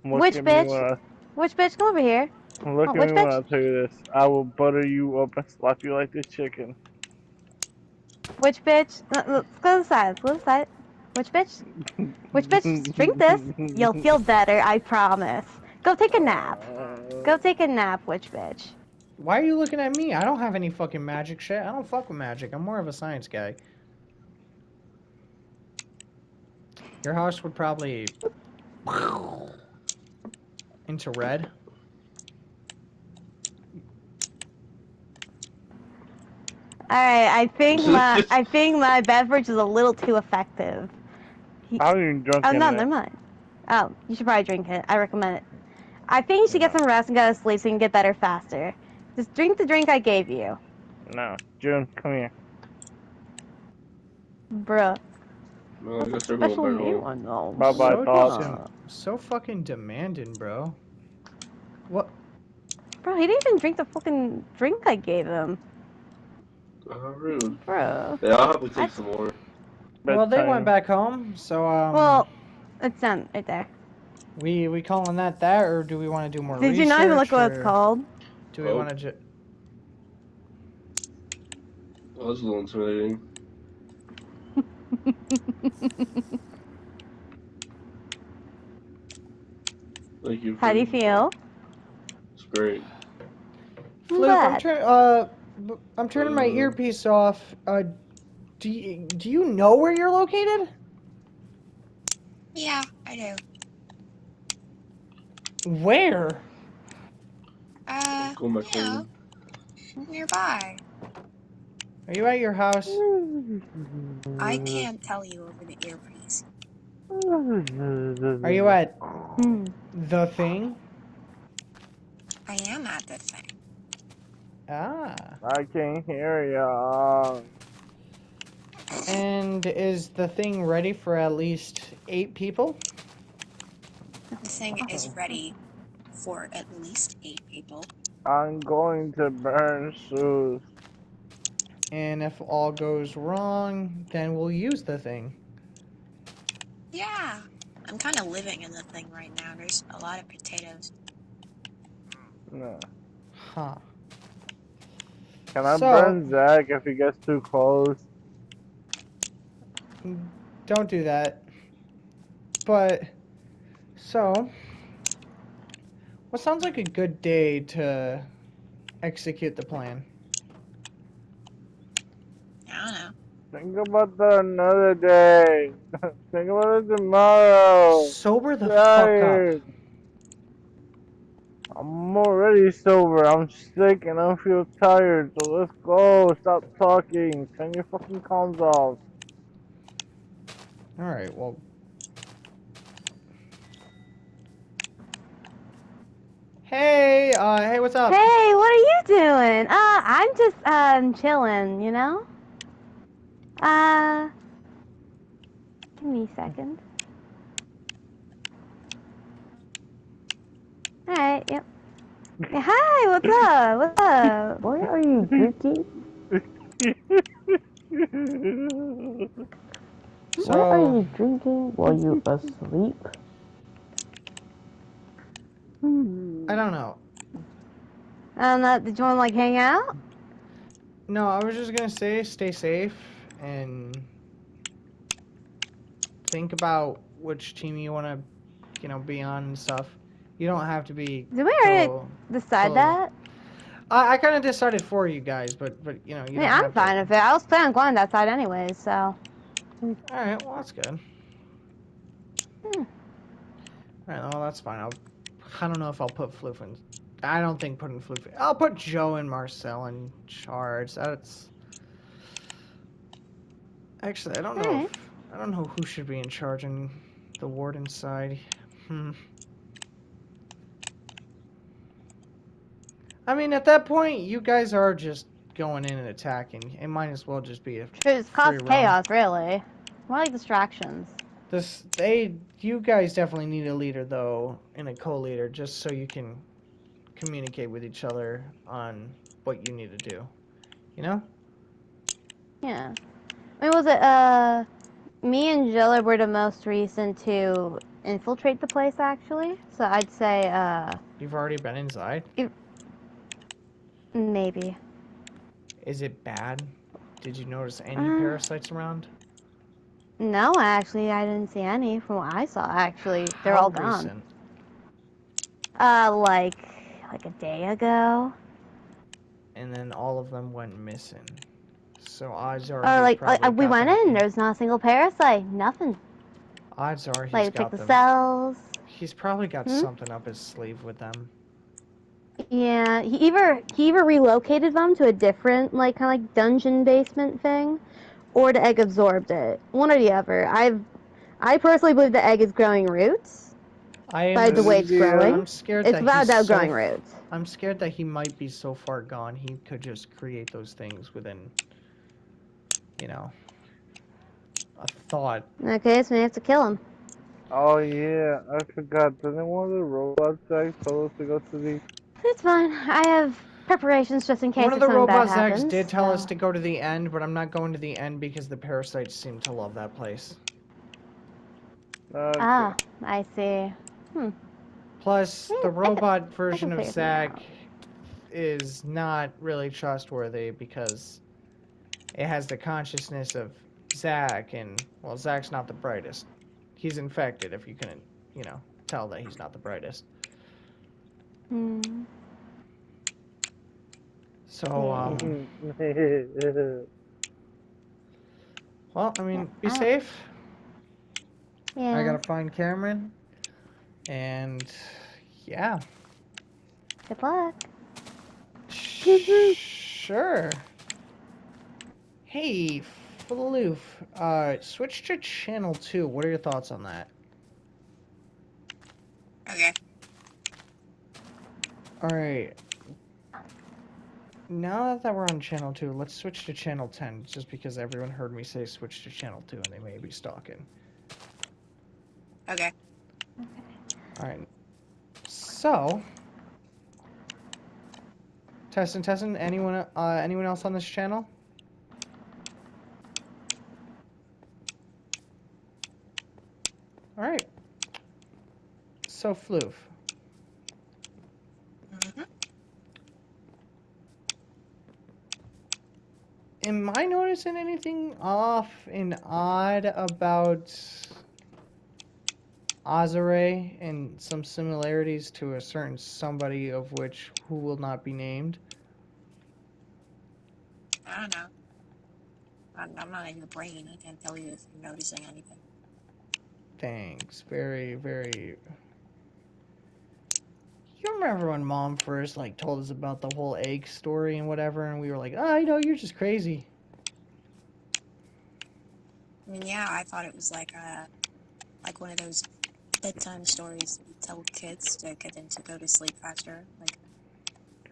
Speaker 3: Look
Speaker 6: Which
Speaker 3: at me
Speaker 6: bitch?
Speaker 3: when I
Speaker 6: Which bitch? Come over here.
Speaker 3: look
Speaker 6: Oh,
Speaker 3: at
Speaker 6: which
Speaker 3: me when I
Speaker 6: bitch?
Speaker 3: tell you this. I will butter you up and slap you like this chicken.
Speaker 6: Which bitch? Let's go to the side. Let's go to the side. Which bitch? Which bitch? Drink this. You'll feel better. I promise. Go take a nap. Go take a nap, witch bitch.
Speaker 2: Why are you looking at me? I don't have any fucking magic shit. I don't fuck with magic. I'm more of a science guy. Your house would probably into red.
Speaker 6: Alright, I think my beverage is a little too effective.
Speaker 3: I haven't even drunk
Speaker 6: Oh
Speaker 3: in
Speaker 6: no,
Speaker 3: there.
Speaker 6: never mind. Oh, you should probably drink it. I recommend it. I think you should get
Speaker 3: No.
Speaker 6: some rest and go to sleep so you can get better faster. Just drink the drink I gave you.
Speaker 3: No. June, come here.
Speaker 6: Bruh.
Speaker 1: Well, I
Speaker 6: That's a
Speaker 1: guess they're going
Speaker 6: special
Speaker 1: back
Speaker 6: name
Speaker 1: home.
Speaker 6: I know.
Speaker 3: Bye-bye,
Speaker 2: So
Speaker 3: thoughts.
Speaker 2: so fucking demanding, bro. What?
Speaker 6: Bro, he didn't even drink the fucking drink I gave him.
Speaker 1: How rude.
Speaker 6: Bro.
Speaker 1: Yeah, I'll probably take some more.
Speaker 2: Well, they went
Speaker 3: Bedtime.
Speaker 2: back home, so
Speaker 6: Well, it's done right there.
Speaker 2: we calling that, or do we want to do more
Speaker 6: Did
Speaker 2: research?
Speaker 6: you not even look what it's
Speaker 2: or
Speaker 6: called?
Speaker 2: Do we
Speaker 1: Oh.
Speaker 2: want to?
Speaker 1: That was a little intimidating. Thank you.
Speaker 6: How do you feel?
Speaker 1: It's great.
Speaker 2: Floof,
Speaker 6: Bad.
Speaker 2: I'm turning my earpiece off. Do you know where you're located?
Speaker 5: Yeah, I do.
Speaker 2: Where?
Speaker 1: Going back
Speaker 5: You know,
Speaker 1: home.
Speaker 5: nearby.
Speaker 2: Are you at your house?
Speaker 5: I can't tell you over the earpiece.
Speaker 2: Are you at
Speaker 6: Hmm.
Speaker 2: the thing?
Speaker 5: I am at the thing.
Speaker 2: Ah.
Speaker 3: I can't hear ya.
Speaker 2: And is the thing ready for at least 8 people?
Speaker 5: The thing is ready for at least 8 people.
Speaker 3: I'm going to burn shoes.
Speaker 2: And if all goes wrong, then we'll use the thing.
Speaker 5: Yeah. I'm kind of living in the thing right now. There's a lot of potatoes.
Speaker 3: No.
Speaker 2: Huh.
Speaker 3: Can I
Speaker 2: So-
Speaker 3: burn Zach if he gets too close?
Speaker 2: Don't do that. But, so, what sounds like a good day to execute the plan?
Speaker 5: I don't know.
Speaker 3: Think about that another day. Think about it tomorrow.
Speaker 2: Sober the
Speaker 3: Tired.
Speaker 2: fuck up.
Speaker 3: I'm already sober. I'm sick and I feel tired. So let's go. Stop talking. Turn your fucking comms off.
Speaker 2: Alright, well. Hey, hey, what's up?
Speaker 6: Hey, what are you doing? I'm just chilling, you know? Give me a second. Alright, yep. Hey, hi, what's up? What's up?
Speaker 4: Why are you drinking? Why are
Speaker 2: So,
Speaker 4: you drinking while you're asleep?
Speaker 2: I don't know.
Speaker 6: Did you want to, like, hang out?
Speaker 2: No, I was just gonna say stay safe and think about which team you want to, be on and stuff. You don't have to be.
Speaker 6: Did we already
Speaker 2: co-
Speaker 6: decide
Speaker 2: co-
Speaker 6: that?
Speaker 2: I kind of decided for you guys, but you
Speaker 6: I
Speaker 2: don't
Speaker 6: mean, I'm
Speaker 2: have
Speaker 6: fine
Speaker 2: to.
Speaker 6: with it. I was planning on going that side anyways, so.
Speaker 2: All right, well that's good.
Speaker 6: Hmm.
Speaker 2: All right, well that's fine. I don't know if I'll put Floof in. I don't think putting Floof. I'll put Joe and Marcel in charge. That's actually I don't know.
Speaker 6: Alright.
Speaker 2: I don't know who should be in charge on the warden side. I mean, at that point, you guys are just going in and attacking. It might as well just be a
Speaker 6: Just
Speaker 2: free
Speaker 6: cause
Speaker 2: roam.
Speaker 6: chaos, really. More like distractions.
Speaker 2: You guys definitely need a leader though, and a co-leader, just so you can communicate with each other on what you need to do. You know?
Speaker 6: Yeah. I mean, was it, me and Jilla were the most recent to infiltrate the place, actually. So I'd say,
Speaker 2: You've already been inside.
Speaker 6: maybe.
Speaker 2: Is it bad? Did you notice any
Speaker 6: Uh,
Speaker 2: parasites around?
Speaker 6: no, actually, I didn't see any from what I saw, actually. They're
Speaker 2: How
Speaker 6: all gone.
Speaker 2: recent?
Speaker 6: Like a day ago.
Speaker 2: And then all of them went missing. So odds are
Speaker 6: Or,
Speaker 2: he's probably
Speaker 6: we
Speaker 2: got
Speaker 6: went
Speaker 2: them
Speaker 6: in, there's not a single parasite. Nothing.
Speaker 2: Odds are he's
Speaker 6: Like, check
Speaker 2: got
Speaker 6: the
Speaker 2: them.
Speaker 6: cells.
Speaker 2: He's probably got
Speaker 6: Hmm?
Speaker 2: something up his sleeve with them.
Speaker 6: Yeah, he either relocated them to a different, like, kind of like dungeon basement thing, or the egg absorbed it. One or the other. I personally believe the egg is growing roots by the way it's growing.
Speaker 2: I'm scared
Speaker 6: It's
Speaker 2: that
Speaker 6: without
Speaker 2: he's
Speaker 6: doubt
Speaker 2: so
Speaker 6: growing roots.
Speaker 2: I'm scared that he might be so far gone he could just create those things within, you know, a thought.
Speaker 6: Okay, so we have to kill him.
Speaker 3: Oh yeah, I forgot. Didn't one of the robots guys told us to go to the?
Speaker 6: It's fine. I have preparations just in case
Speaker 2: One of
Speaker 6: if
Speaker 2: the
Speaker 6: something bad
Speaker 2: robot Zags
Speaker 6: happens.
Speaker 2: did tell us
Speaker 6: So.
Speaker 2: to go to the end, but I'm not going to the end because the parasites seem to love that place.
Speaker 3: Okay.
Speaker 6: Ah, I see.
Speaker 2: Plus,
Speaker 6: Yeah,
Speaker 2: the robot
Speaker 6: I
Speaker 2: version
Speaker 6: can
Speaker 2: of
Speaker 6: figure something
Speaker 2: Zag
Speaker 6: out.
Speaker 2: is not really trustworthy because it has the consciousness of Zach, and well, Zach's not the brightest. He's infected. If you couldn't, tell that he's not the brightest.
Speaker 6: Hmm.
Speaker 2: So,
Speaker 6: Yeah.
Speaker 2: well, I mean, be
Speaker 6: Ah,
Speaker 2: safe. I
Speaker 6: yeah.
Speaker 2: gotta find Cameron, and yeah,
Speaker 6: Good luck.
Speaker 2: sure. Hey, Floof, switch to channel 2. What are your thoughts on that?
Speaker 5: Okay.
Speaker 2: Alright, now that we're on channel 2, let's switch to channel 10, just because everyone heard me say switch to channel 2 and they may be stalking.
Speaker 5: Okay.
Speaker 2: Alright, so, Tessin, anyone else on this channel? Alright, so Floof.
Speaker 5: Mm-hmm.
Speaker 2: Am I noticing anything off and odd about Azure and some similarities to a certain somebody of which who will not be named?
Speaker 5: I don't know. I'm not in your brain. I can't tell you if you're noticing anything.
Speaker 2: Thanks. Very, very. You remember when Mom first told us about the whole egg story and whatever, and we were like, "Oh, I know you're just crazy."
Speaker 5: I mean, yeah, I thought it was like one of those bedtime stories you tell kids to get them to go to sleep faster. Like,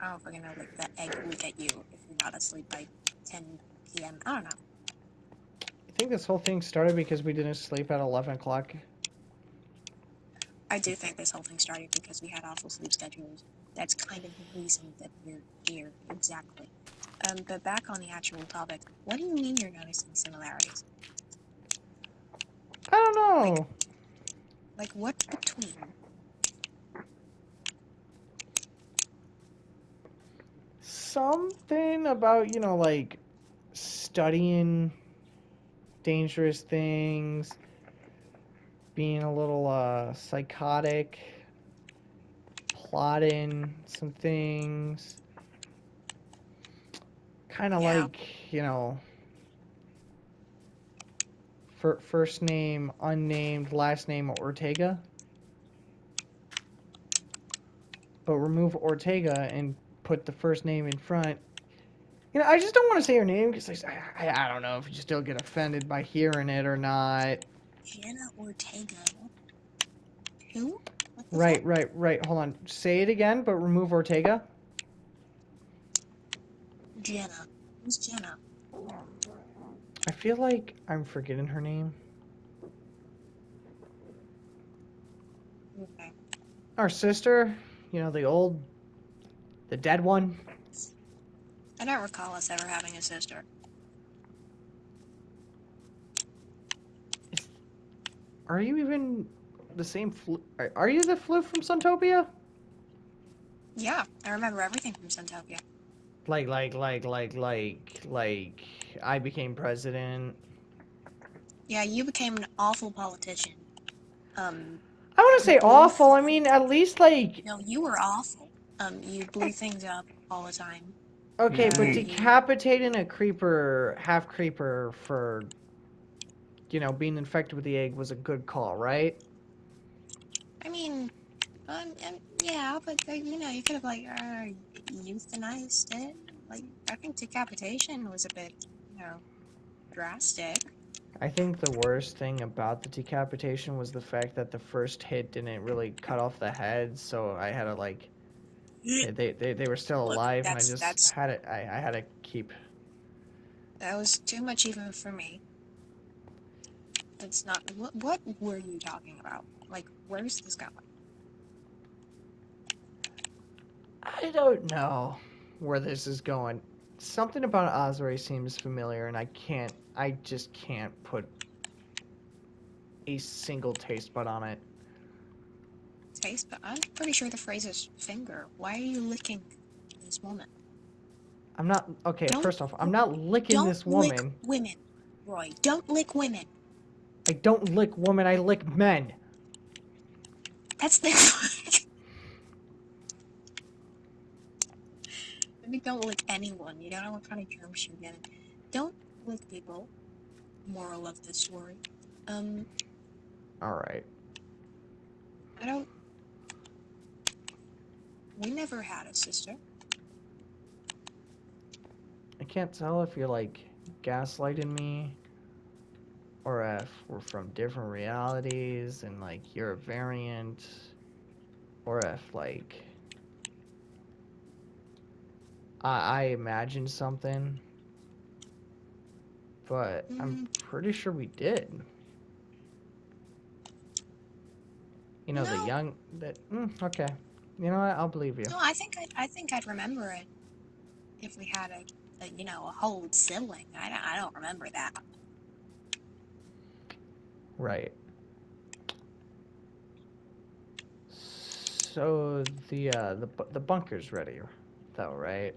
Speaker 5: I don't fucking know, like the egg will get you if you're not asleep by 10 p.m. I don't know.
Speaker 2: I think this whole thing started because we didn't sleep at 11 o'clock.
Speaker 5: I do think this whole thing started because we had awful sleep schedules. That's kind of the reason that we're here, exactly. But back on the actual topic, what do you mean you're noticing similarities?
Speaker 2: I don't know.
Speaker 5: Like what between?
Speaker 2: Something about, studying dangerous things, being a little psychotic, plotting some things. Kind of
Speaker 5: Yeah.
Speaker 2: first name unnamed, last name Ortega. But remove Ortega and put the first name in front. I just don't want to say her name because I don't know if you still get offended by hearing it or not.
Speaker 5: Jenna Ortega. Who? What the
Speaker 2: Right,
Speaker 5: fuck?
Speaker 2: right. Hold on. Say it again, but remove Ortega.
Speaker 5: Jenna. Who's Jenna?
Speaker 2: I feel like I'm forgetting her name.
Speaker 5: Okay.
Speaker 2: Our sister, you know, the dead one.
Speaker 5: I don't recall us ever having a sister.
Speaker 2: Are you even the same are you the Floof from Suntopia?
Speaker 5: Yeah, I remember everything from Suntopia.
Speaker 2: Like, I became president.
Speaker 5: Yeah, you became an awful politician.
Speaker 2: I want to
Speaker 5: You
Speaker 2: say
Speaker 5: blew
Speaker 2: awful. I mean, at least like,
Speaker 5: No, you were awful. You blew things up all the time.
Speaker 2: okay, but
Speaker 5: You,
Speaker 2: decapitating a creeper, half creeper for, you know, being infected with the egg was a good call, right?
Speaker 5: I mean, yeah, but you know, you could have like euthanized it. Like, I think decapitation was a bit, you know, drastic.
Speaker 2: I think the worst thing about the decapitation was the fact that the first hit didn't really cut off the head, so I had to like they were still
Speaker 5: Look,
Speaker 2: alive, and I just had it. I had to keep.
Speaker 5: that was too much even for me. It's not. What were you talking about? Like, where's this going?
Speaker 2: I don't know where this is going. Something about Osray seems familiar, and I just can't put a single taste bud on it.
Speaker 5: Taste, but I'm pretty sure the phrase is finger. Why are you licking this woman?
Speaker 2: I'm not okay.
Speaker 5: Don't
Speaker 2: First off, I'm not licking
Speaker 5: don't
Speaker 2: this
Speaker 5: lick
Speaker 2: woman.
Speaker 5: women, Roy. Don't lick women.
Speaker 2: I don't lick women. I lick men.
Speaker 5: That's the. Maybe don't lick anyone. You don't know what kind of germs you're getting. Don't lick people. Moral of the story.
Speaker 2: All right.
Speaker 5: I don't. We never had a sister.
Speaker 2: I can't tell if you're like gaslighting me, or if we're from different realities and like you're a variant, or if like I imagined something, but I'm pretty sure we did. You know, the
Speaker 5: No,
Speaker 2: young that okay. You know what? I'll believe you.
Speaker 5: no. I think I'd remember it if we had a you know, a whole sibling. I don't remember that.
Speaker 2: Right. So the bunker's ready, though, right?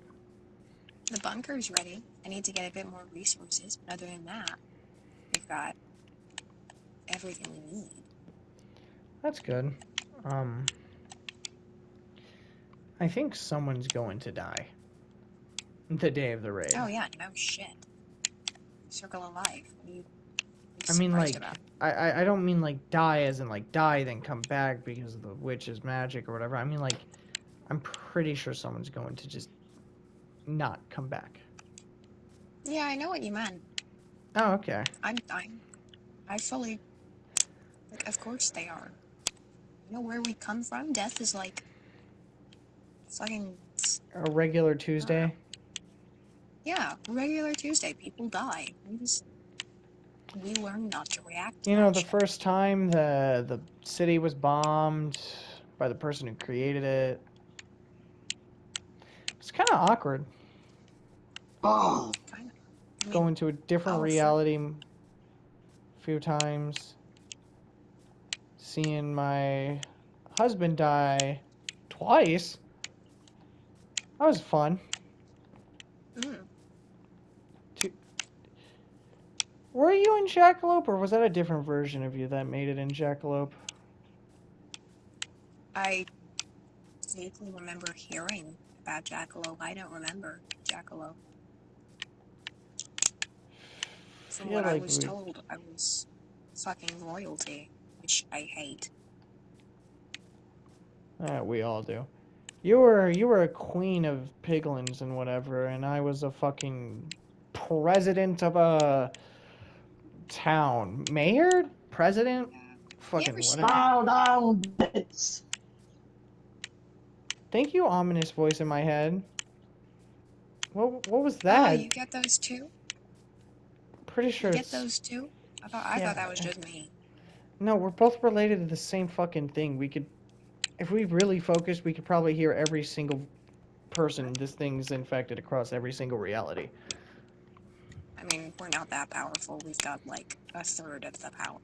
Speaker 5: The bunker's ready. I need to get a bit more resources, but other than that, we've got everything we need.
Speaker 2: That's good. Um, I think someone's going to die the day of the raid.
Speaker 5: Oh yeah, no shit. Circle of life. What are you
Speaker 2: I mean,
Speaker 5: surprised
Speaker 2: like,
Speaker 5: about?
Speaker 2: I don't mean like die as in like die then come back because of the witch's magic or whatever. I mean like, I'm pretty sure someone's going to just not come back.
Speaker 5: Yeah, I know what you meant.
Speaker 2: Oh, okay.
Speaker 5: I fully, like, of course they are. You know where we come from? Death is like fucking.
Speaker 2: A regular Tuesday.
Speaker 5: Yeah, regular Tuesday. People die. We learn not to react to
Speaker 2: You know,
Speaker 5: that
Speaker 2: the
Speaker 5: shit.
Speaker 2: first time the city was bombed by the person who created it. It's kind of awkward
Speaker 5: Kinda. I mean,
Speaker 2: going to a different
Speaker 5: our
Speaker 2: reality a few times, seeing my husband die twice. That was fun. Were you in Jackalope, or was that a different version of you that made it in Jackalope?
Speaker 5: I vaguely remember hearing about Jackalope. I don't remember Jackalope. From
Speaker 2: Feel
Speaker 5: what I
Speaker 2: like
Speaker 5: was told, I was fucking royalty, which I hate.
Speaker 2: we all do. You were a queen of piglins and whatever, and I was a fucking president of a town. Mayor? President?
Speaker 5: You ever
Speaker 2: Fucking
Speaker 5: see
Speaker 2: whatever.
Speaker 5: that?
Speaker 7: Bow down, bitch.
Speaker 2: Thank you, ominous voice in my head. What was
Speaker 5: Oh,
Speaker 2: that?
Speaker 5: you get those too?
Speaker 2: Pretty sure
Speaker 5: You get
Speaker 2: it's
Speaker 5: those too? I thought that was just me.
Speaker 2: No, we're both related to the same fucking thing. We could, if we really focused, we could probably hear every single person this thing's infected across every single reality.
Speaker 5: I mean, we're not that powerful. We've got like a third of the power.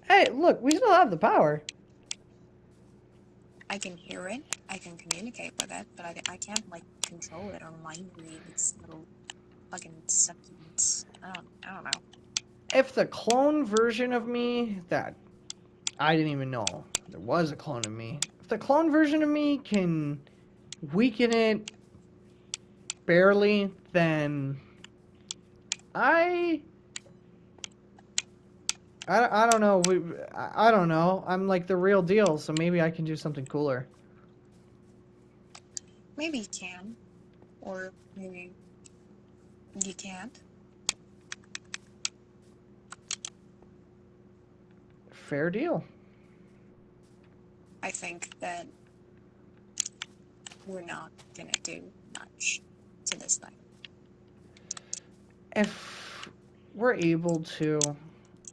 Speaker 2: Hey, look, we still have the power.
Speaker 5: I can hear it. I can communicate with it, but I can't like control it or mind read its little fucking succulents. I don't know.
Speaker 2: If the clone version of me that I didn't even know there was a clone of me, if the clone version of me can weaken it barely, then I don't know. I don't know. I'm like the real deal, so maybe I can do something cooler.
Speaker 5: Maybe you can, or maybe you can't.
Speaker 2: Fair deal.
Speaker 5: I think that we're not gonna do much to this thing.
Speaker 2: If we're able to,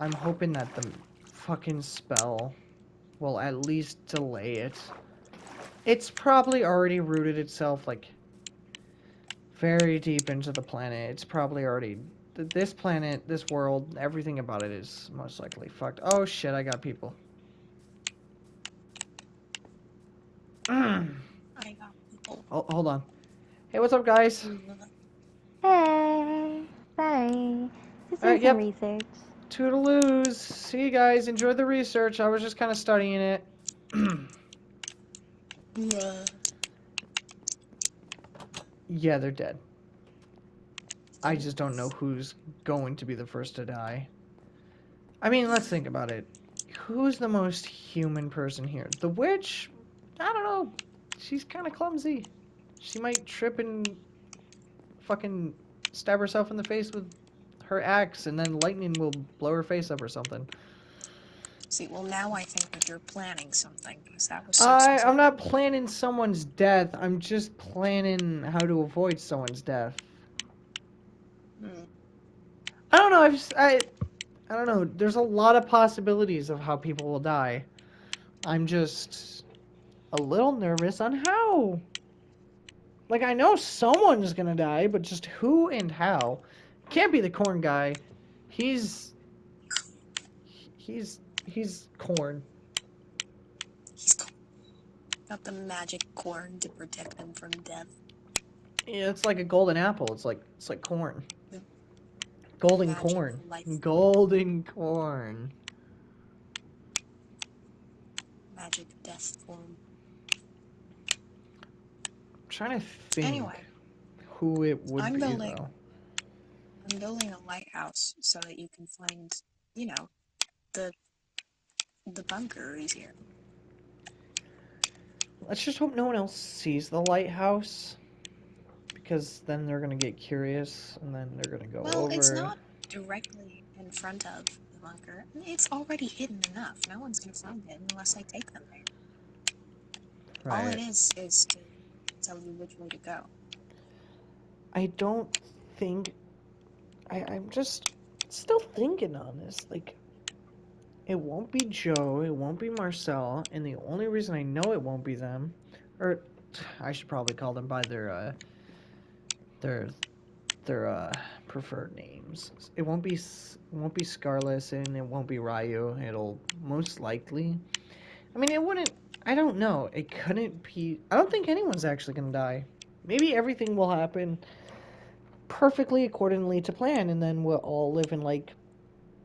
Speaker 2: I'm hoping that the fucking spell will at least delay it. It's probably already rooted itself like very deep into the planet. It's probably already this planet, this world, everything about it is most likely fucked. Oh shit, I got people.
Speaker 5: I got people.
Speaker 2: Oh, hold on. Hey, what's up, guys?
Speaker 6: Hey, sorry. Just doing some
Speaker 2: Yep.
Speaker 6: research.
Speaker 2: Toodaloos. See you guys. Enjoy the research. I was just kind of studying it. Yeah, they're dead. I just don't know who's going to be the first to die. I mean, let's think about it. Who's the most human person here? The witch? I don't know. She's kind of clumsy. She might trip and fucking stab herself in the face with her axe, and then lightning will blow her face up or something.
Speaker 5: See, well now I think that you're planning something, because that was
Speaker 2: I'm not planning someone's death. I'm just planning how to avoid someone's death. I don't know. I don't know. There's a lot of possibilities of how people will die. I'm just a little nervous on how. Like, I know someone's gonna die, but just who and how? Can't be the corn guy. He's corn.
Speaker 5: He's got the magic corn to protect him from death.
Speaker 2: Yeah, it's like a golden apple. It's like corn. Golden
Speaker 5: Magic
Speaker 2: corn.
Speaker 5: life.
Speaker 2: Golden corn.
Speaker 5: Magic death form.
Speaker 2: I'm trying to think
Speaker 5: Anyway,
Speaker 2: who it would
Speaker 5: I'm
Speaker 2: be
Speaker 5: building
Speaker 2: though.
Speaker 5: I'm building a lighthouse so that you can find, you know, the bunker easier.
Speaker 2: Let's just hope no one else sees the lighthouse, because then they're gonna get curious and then they're gonna go
Speaker 5: Well,
Speaker 2: over.
Speaker 5: it's not directly in front of the bunker. It's already hidden enough. No one's gonna find it unless I take them there.
Speaker 2: Right.
Speaker 5: All it is to tell you which way to go.
Speaker 2: I don't think. I'm just still thinking on this. Like, it won't be Joe, it won't be Marcel, and the only reason I know it won't be them, or I should probably call them by their preferred names. It won't be Scarless and it won't be Ryu. It'll most likely. I mean, it wouldn't. I don't know. It couldn't be. I don't think anyone's actually gonna die. Maybe everything will happen perfectly accordingly to plan, and then we'll all live in like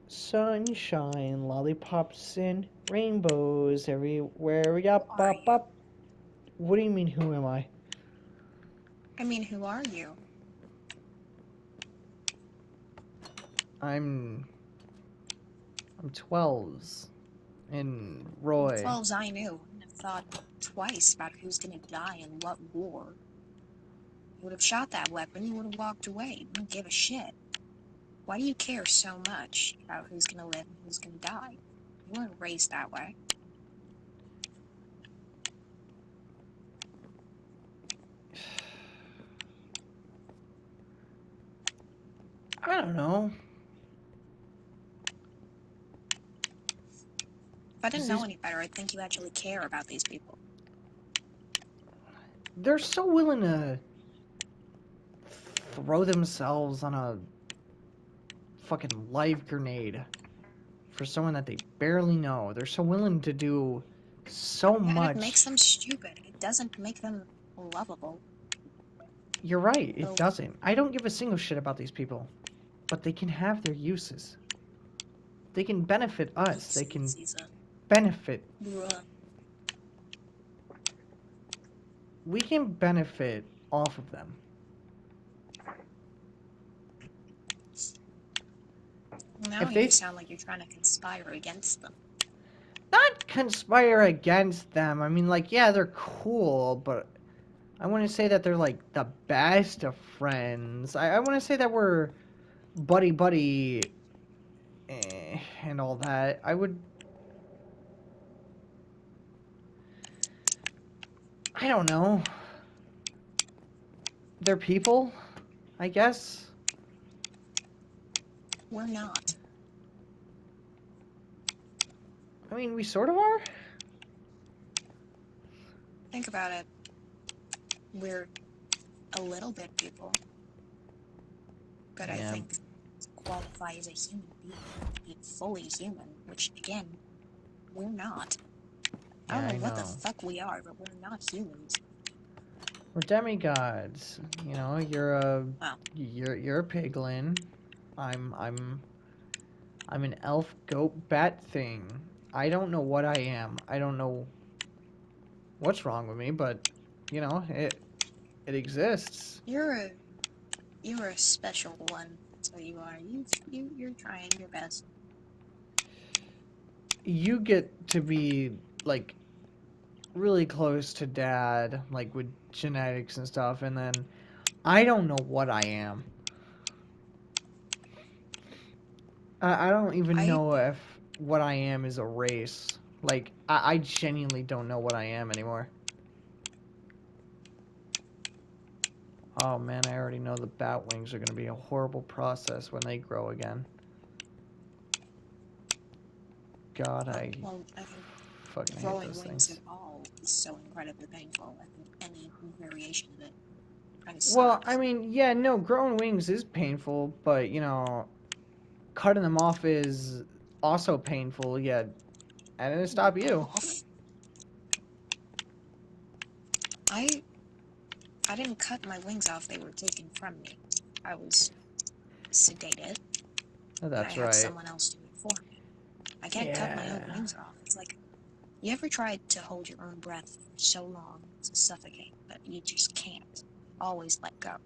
Speaker 2: sunshine, lollipops, and rainbows everywhere. Yup, up, up. What do you mean? Who am I?
Speaker 5: I mean, who are you?
Speaker 2: I'm 12s, and Roy.
Speaker 5: 12s I knew. Wouldn't have thought twice about who's gonna die in what war. You would have shot that weapon, you would have walked away. You don't give a shit. Why do you care so much about who's gonna live and who's gonna die? You weren't raised that way.
Speaker 2: I don't know.
Speaker 5: I didn't
Speaker 2: These-
Speaker 5: know any better. I think you actually care about these people.
Speaker 2: They're so willing to throw themselves on a fucking live grenade for someone that they barely know. They're so willing to do so
Speaker 5: Yeah,
Speaker 2: much.
Speaker 5: and it makes them stupid. It doesn't make them lovable.
Speaker 2: You're right,
Speaker 5: Oh.
Speaker 2: it doesn't. I don't give a single shit about these people. But they can have their uses. They can benefit us. They can
Speaker 5: Caesar.
Speaker 2: benefit.
Speaker 5: Bruh.
Speaker 2: We can benefit off of them.
Speaker 5: Now
Speaker 2: If
Speaker 5: you
Speaker 2: they-
Speaker 5: sound like you're trying to conspire against them.
Speaker 2: Not conspire against them. I mean, like, yeah, they're cool, but I wouldn't say that they're, like, the best of friends. I wouldn't say that we're buddy and all that. I don't know. They're people, I guess.
Speaker 5: We're not.
Speaker 2: I mean, we sort of are.
Speaker 5: Think about it. We're a little bit people. But I
Speaker 2: Yeah.
Speaker 5: think to qualify as a human being, to be fully human, which again, we're not. I
Speaker 2: Yeah,
Speaker 5: don't
Speaker 2: I
Speaker 5: know what the
Speaker 2: know.
Speaker 5: fuck we are, but we're not humans.
Speaker 2: We're demigods. You know, you're a
Speaker 5: Wow.
Speaker 2: you're a piglin. I'm an elf goat bat thing. I don't know what I am. I don't know what's wrong with me, but you know, it exists.
Speaker 5: You're a special one. So you are. You're trying your best.
Speaker 2: You get to be like really close to dad, like with genetics and stuff, and then I don't know what I am. I don't even know if what I am is a race. Like, I genuinely don't know what I am anymore. Oh man, I already know the bat wings are going to be a horrible process when they grow again. God, I
Speaker 5: Well, I think
Speaker 2: fucking hate
Speaker 5: growing
Speaker 2: those
Speaker 5: wings
Speaker 2: things.
Speaker 5: at all is so incredibly painful. I think any variation of it kind of
Speaker 2: Well,
Speaker 5: sucks.
Speaker 2: I mean, yeah, no, growing wings is painful, but you know, cutting them off is also painful. Yeah, and it'll stop you.
Speaker 5: I didn't cut my wings off, they were taken from me. I was sedated.
Speaker 2: Oh, that's
Speaker 5: I had
Speaker 2: right.
Speaker 5: someone else do it for me. I can't cut my own
Speaker 2: Yeah.
Speaker 5: wings off. It's like, you ever tried to hold your own breath for so long to suffocate, but you just can't. Always let go.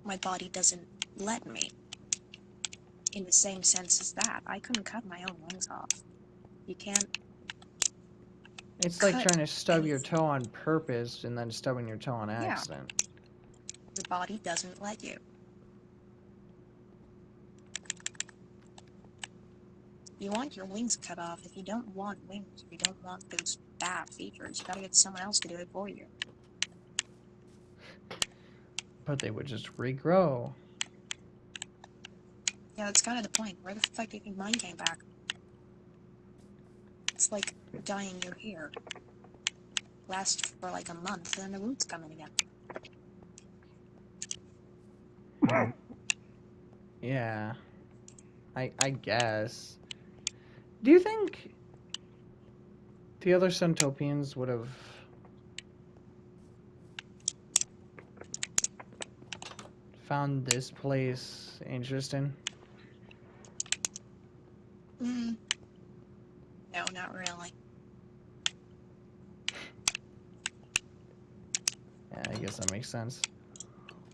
Speaker 5: My body doesn't let me. In the same sense as that, I couldn't cut my own wings off. You can't.
Speaker 2: It's like
Speaker 5: Cut
Speaker 2: trying to stub your
Speaker 5: anything.
Speaker 2: toe on purpose and then stubbing your toe on
Speaker 5: Yeah.
Speaker 2: accident.
Speaker 5: The body doesn't let you. You want your wings cut off. If you don't want wings, if you don't want those bad features, you gotta get someone else to do it for you.
Speaker 2: But they would just regrow.
Speaker 5: Yeah, that's kind of the point. Where the fuck do you think mine came back? It's like dyeing your hair. Lasts for like a month, and then the roots come in again.
Speaker 2: Yeah. I guess. Do you think the other Centopians would have found this place interesting?
Speaker 5: No, not really.
Speaker 2: Yeah, I guess that makes sense.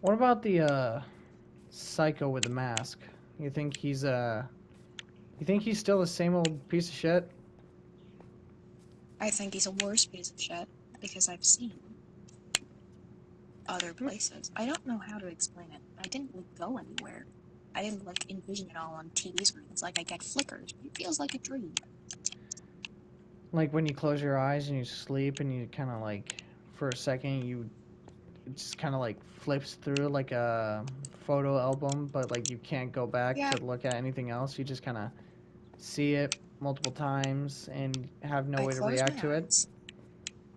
Speaker 2: What about the psycho with the mask? You think he's still the same old piece of shit?
Speaker 5: I think he's a worse piece of shit because I've seen other places. I don't know how to explain it. I didn't like go anywhere. I didn't like envision it all on TV screens. Like I get flickers, but it feels like a dream.
Speaker 2: Like when you close your eyes and you sleep and you kind of like for a second it just kind of like flips through like a photo album, but like you can't go back
Speaker 5: Yeah.
Speaker 2: to look at anything else. You just kind of see it multiple times and have no
Speaker 5: I
Speaker 2: way to
Speaker 5: close
Speaker 2: react
Speaker 5: my
Speaker 2: to it?
Speaker 5: eyes,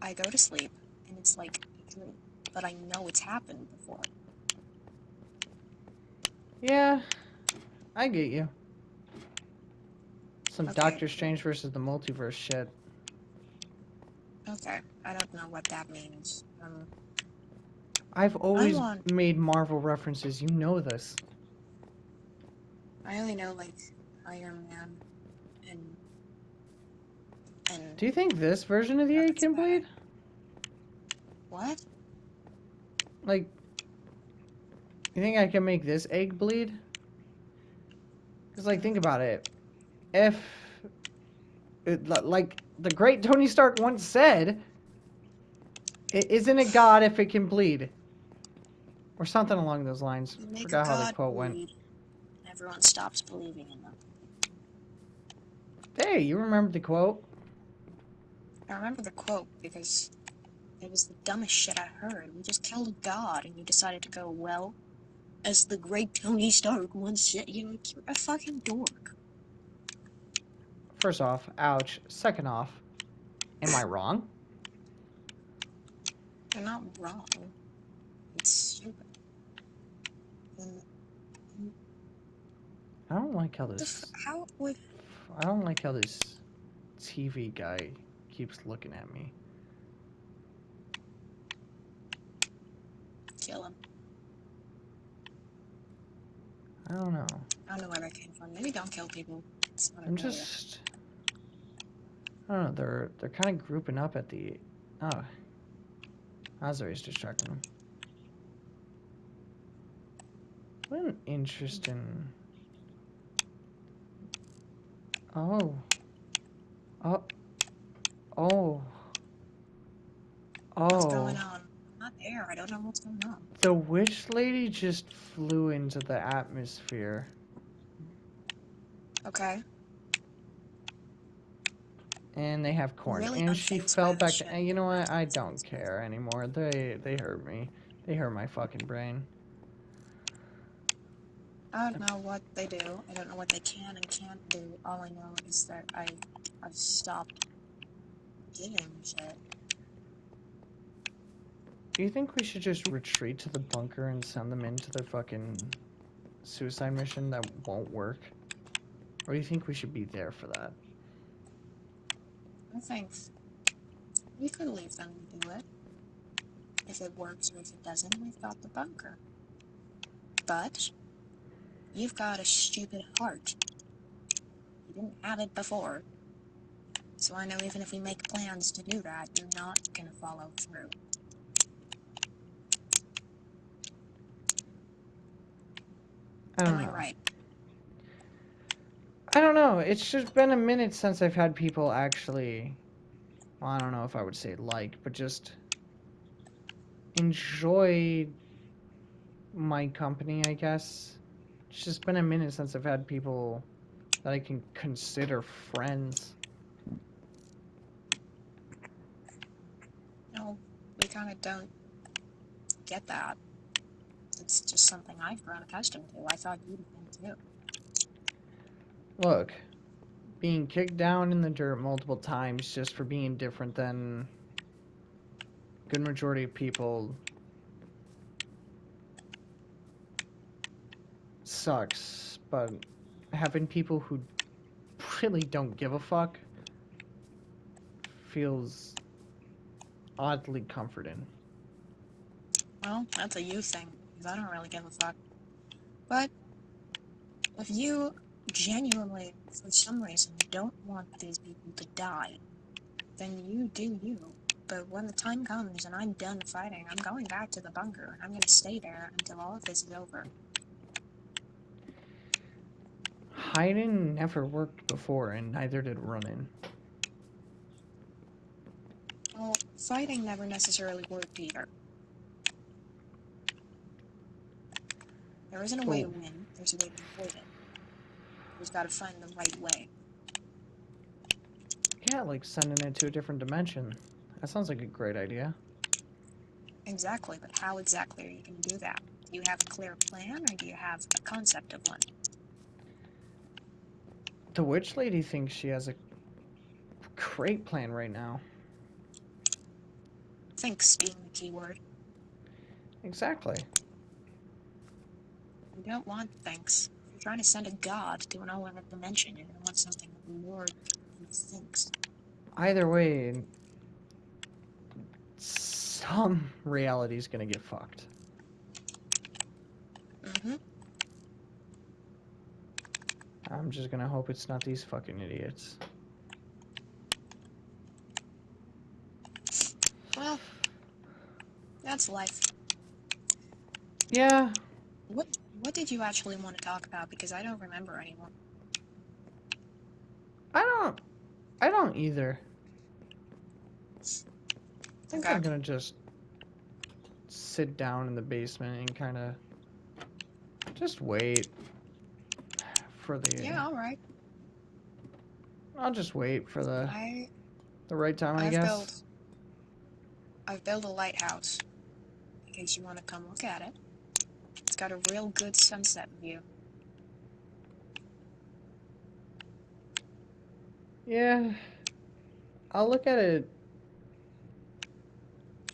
Speaker 5: I go to sleep, and it's like a dream. But I know it's happened before.
Speaker 2: Yeah, I get you. Some
Speaker 5: Okay.
Speaker 2: Doctor Strange versus the multiverse shit.
Speaker 5: Okay, I don't know what that means.
Speaker 2: I've always
Speaker 5: want-
Speaker 2: made Marvel references. You know this.
Speaker 5: I only know like Iron Man and
Speaker 2: Do you think this version of the egg
Speaker 5: that's
Speaker 2: can
Speaker 5: about
Speaker 2: bleed?
Speaker 5: it. What?
Speaker 2: Like, you think I can make this egg bleed? Because, like, think about it. If, like, the great Tony Stark once said, isn't it God if it can bleed? Or something along those lines.
Speaker 5: You make a
Speaker 2: Forgot how the
Speaker 5: god
Speaker 2: quote went.
Speaker 5: bleed, and everyone stops believing in them.
Speaker 2: Hey, you remember the quote?
Speaker 5: I remember the quote because it was the dumbest shit I heard. We just killed a god, and you decided to go, well, as the great Tony Stark once said, you're a fucking dork.
Speaker 2: First off, ouch. Second off, am I wrong?
Speaker 5: You're not wrong. It's stupid. And
Speaker 2: I don't like how this.
Speaker 5: how would
Speaker 2: I don't like how this TV guy keeps looking at me.
Speaker 5: kill him?
Speaker 2: I don't know.
Speaker 5: I don't know where that came from. Maybe don't kill people. It's not a
Speaker 2: I'm
Speaker 5: good idea.
Speaker 2: just. I don't know. They're kind of grouping up at the. Oh, Azari's distracting them. What an interesting. Oh. Oh. Oh.
Speaker 5: What's
Speaker 2: Oh.
Speaker 5: going on? I'm not there. I don't know what's going on.
Speaker 2: The witch lady just flew into the atmosphere.
Speaker 5: Okay.
Speaker 2: And they have corn.
Speaker 5: Really
Speaker 2: and she
Speaker 5: unfazed
Speaker 2: fell
Speaker 5: by the
Speaker 2: back
Speaker 5: shit.
Speaker 2: to. And you know what? I don't care anymore. They hurt me. They hurt my fucking brain.
Speaker 5: I don't know what they do. I don't know what they can and can't do. All I know is that I've stopped giving a shit.
Speaker 2: Do you think we should just retreat to the bunker and send them into their fucking suicide mission that won't work? Or do you think we should be there for that?
Speaker 5: I think we could leave them to do it. If it works or if it doesn't, we've got the bunker. But you've got a stupid heart. You didn't have it before. So I know even if we make plans to do that, you're not gonna follow through. Am I right?
Speaker 2: I don't know. It's just been a minute since I've had people actually. Well, I don't know if I would say like, but just enjoy my company, I guess. It's just been a minute since I've had people that I can consider friends.
Speaker 5: No, we kind of don't get that. It's just something I've grown accustomed to. I thought you'd have been too.
Speaker 2: Look, being kicked down in the dirt multiple times just for being different than a good majority of people sucks, but having people who really don't give a fuck feels oddly comforting.
Speaker 5: Well, that's a you thing, because I don't really give a fuck. But if you genuinely, for some reason, don't want these people to die, then you do you. But when the time comes and I'm done fighting, I'm going back to the bunker, and I'm gonna stay there until all of this is over.
Speaker 2: Hiding never worked before, and neither did running.
Speaker 5: Well, fighting never necessarily worked either. There isn't a way to win, there's a way to avoid it. We've got to find the right way.
Speaker 2: Yeah, like sending it to a different dimension. That sounds like a great idea.
Speaker 5: Exactly, but how exactly are you going to do that? Do you have a clear plan, or do you have a concept of one?
Speaker 2: The witch lady thinks she has a great plan right now.
Speaker 5: Thanks being the key word.
Speaker 2: Exactly.
Speaker 5: You don't want thanks. If you're trying to send a god to an alternate dimension, you're gonna want something more than thanks.
Speaker 2: Either way, some reality's gonna get fucked.
Speaker 5: Mm-hmm.
Speaker 2: I'm just gonna hope it's not these fucking idiots.
Speaker 5: Well, that's life.
Speaker 2: Yeah,
Speaker 5: What did you actually want to talk about? Because I don't remember anymore.
Speaker 2: I don't either. I think
Speaker 5: Okay.
Speaker 2: I'm gonna just sit down in the basement and kind of just wait for the.
Speaker 5: Yeah, alright.
Speaker 2: I'll just wait for the right time, I
Speaker 5: I've
Speaker 2: guess.
Speaker 5: built a lighthouse. In case you want to come look at it. It's got a real good sunset view.
Speaker 2: Yeah, I'll look at it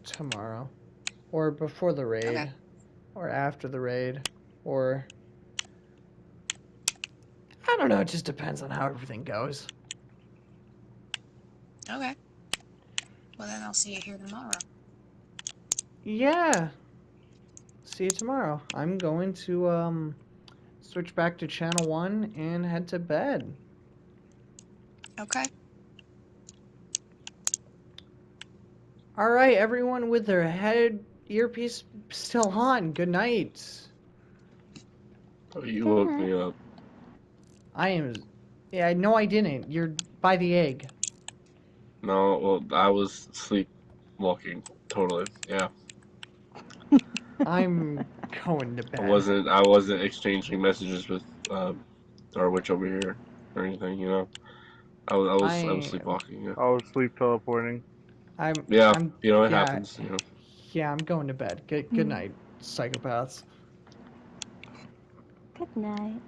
Speaker 2: tomorrow, or before the raid,
Speaker 5: Okay.
Speaker 2: or after the raid, or I don't know. It just depends on how everything goes.
Speaker 5: Okay. Well then I'll see you here tomorrow.
Speaker 2: Yeah. See you tomorrow. I'm going to switch back to channel 1 and head to bed.
Speaker 5: Okay.
Speaker 2: All right, everyone with their head earpiece still on. Good night.
Speaker 1: Oh, you woke me up.
Speaker 2: I am. Yeah, no, I didn't. You're by the egg.
Speaker 1: No, well, I was sleepwalking. Totally. Yeah.
Speaker 2: I'm going to
Speaker 1: I
Speaker 2: bed.
Speaker 1: wasn't exchanging messages with our witch over here or anything. You know. I was sleepwalking. Yeah.
Speaker 3: I was sleep teleporting.
Speaker 1: Yeah.
Speaker 2: I'm.
Speaker 1: You know it
Speaker 2: Yeah,
Speaker 1: happens. You know.
Speaker 2: yeah. I'm going to bed. Good night, psychopaths.
Speaker 6: Good night.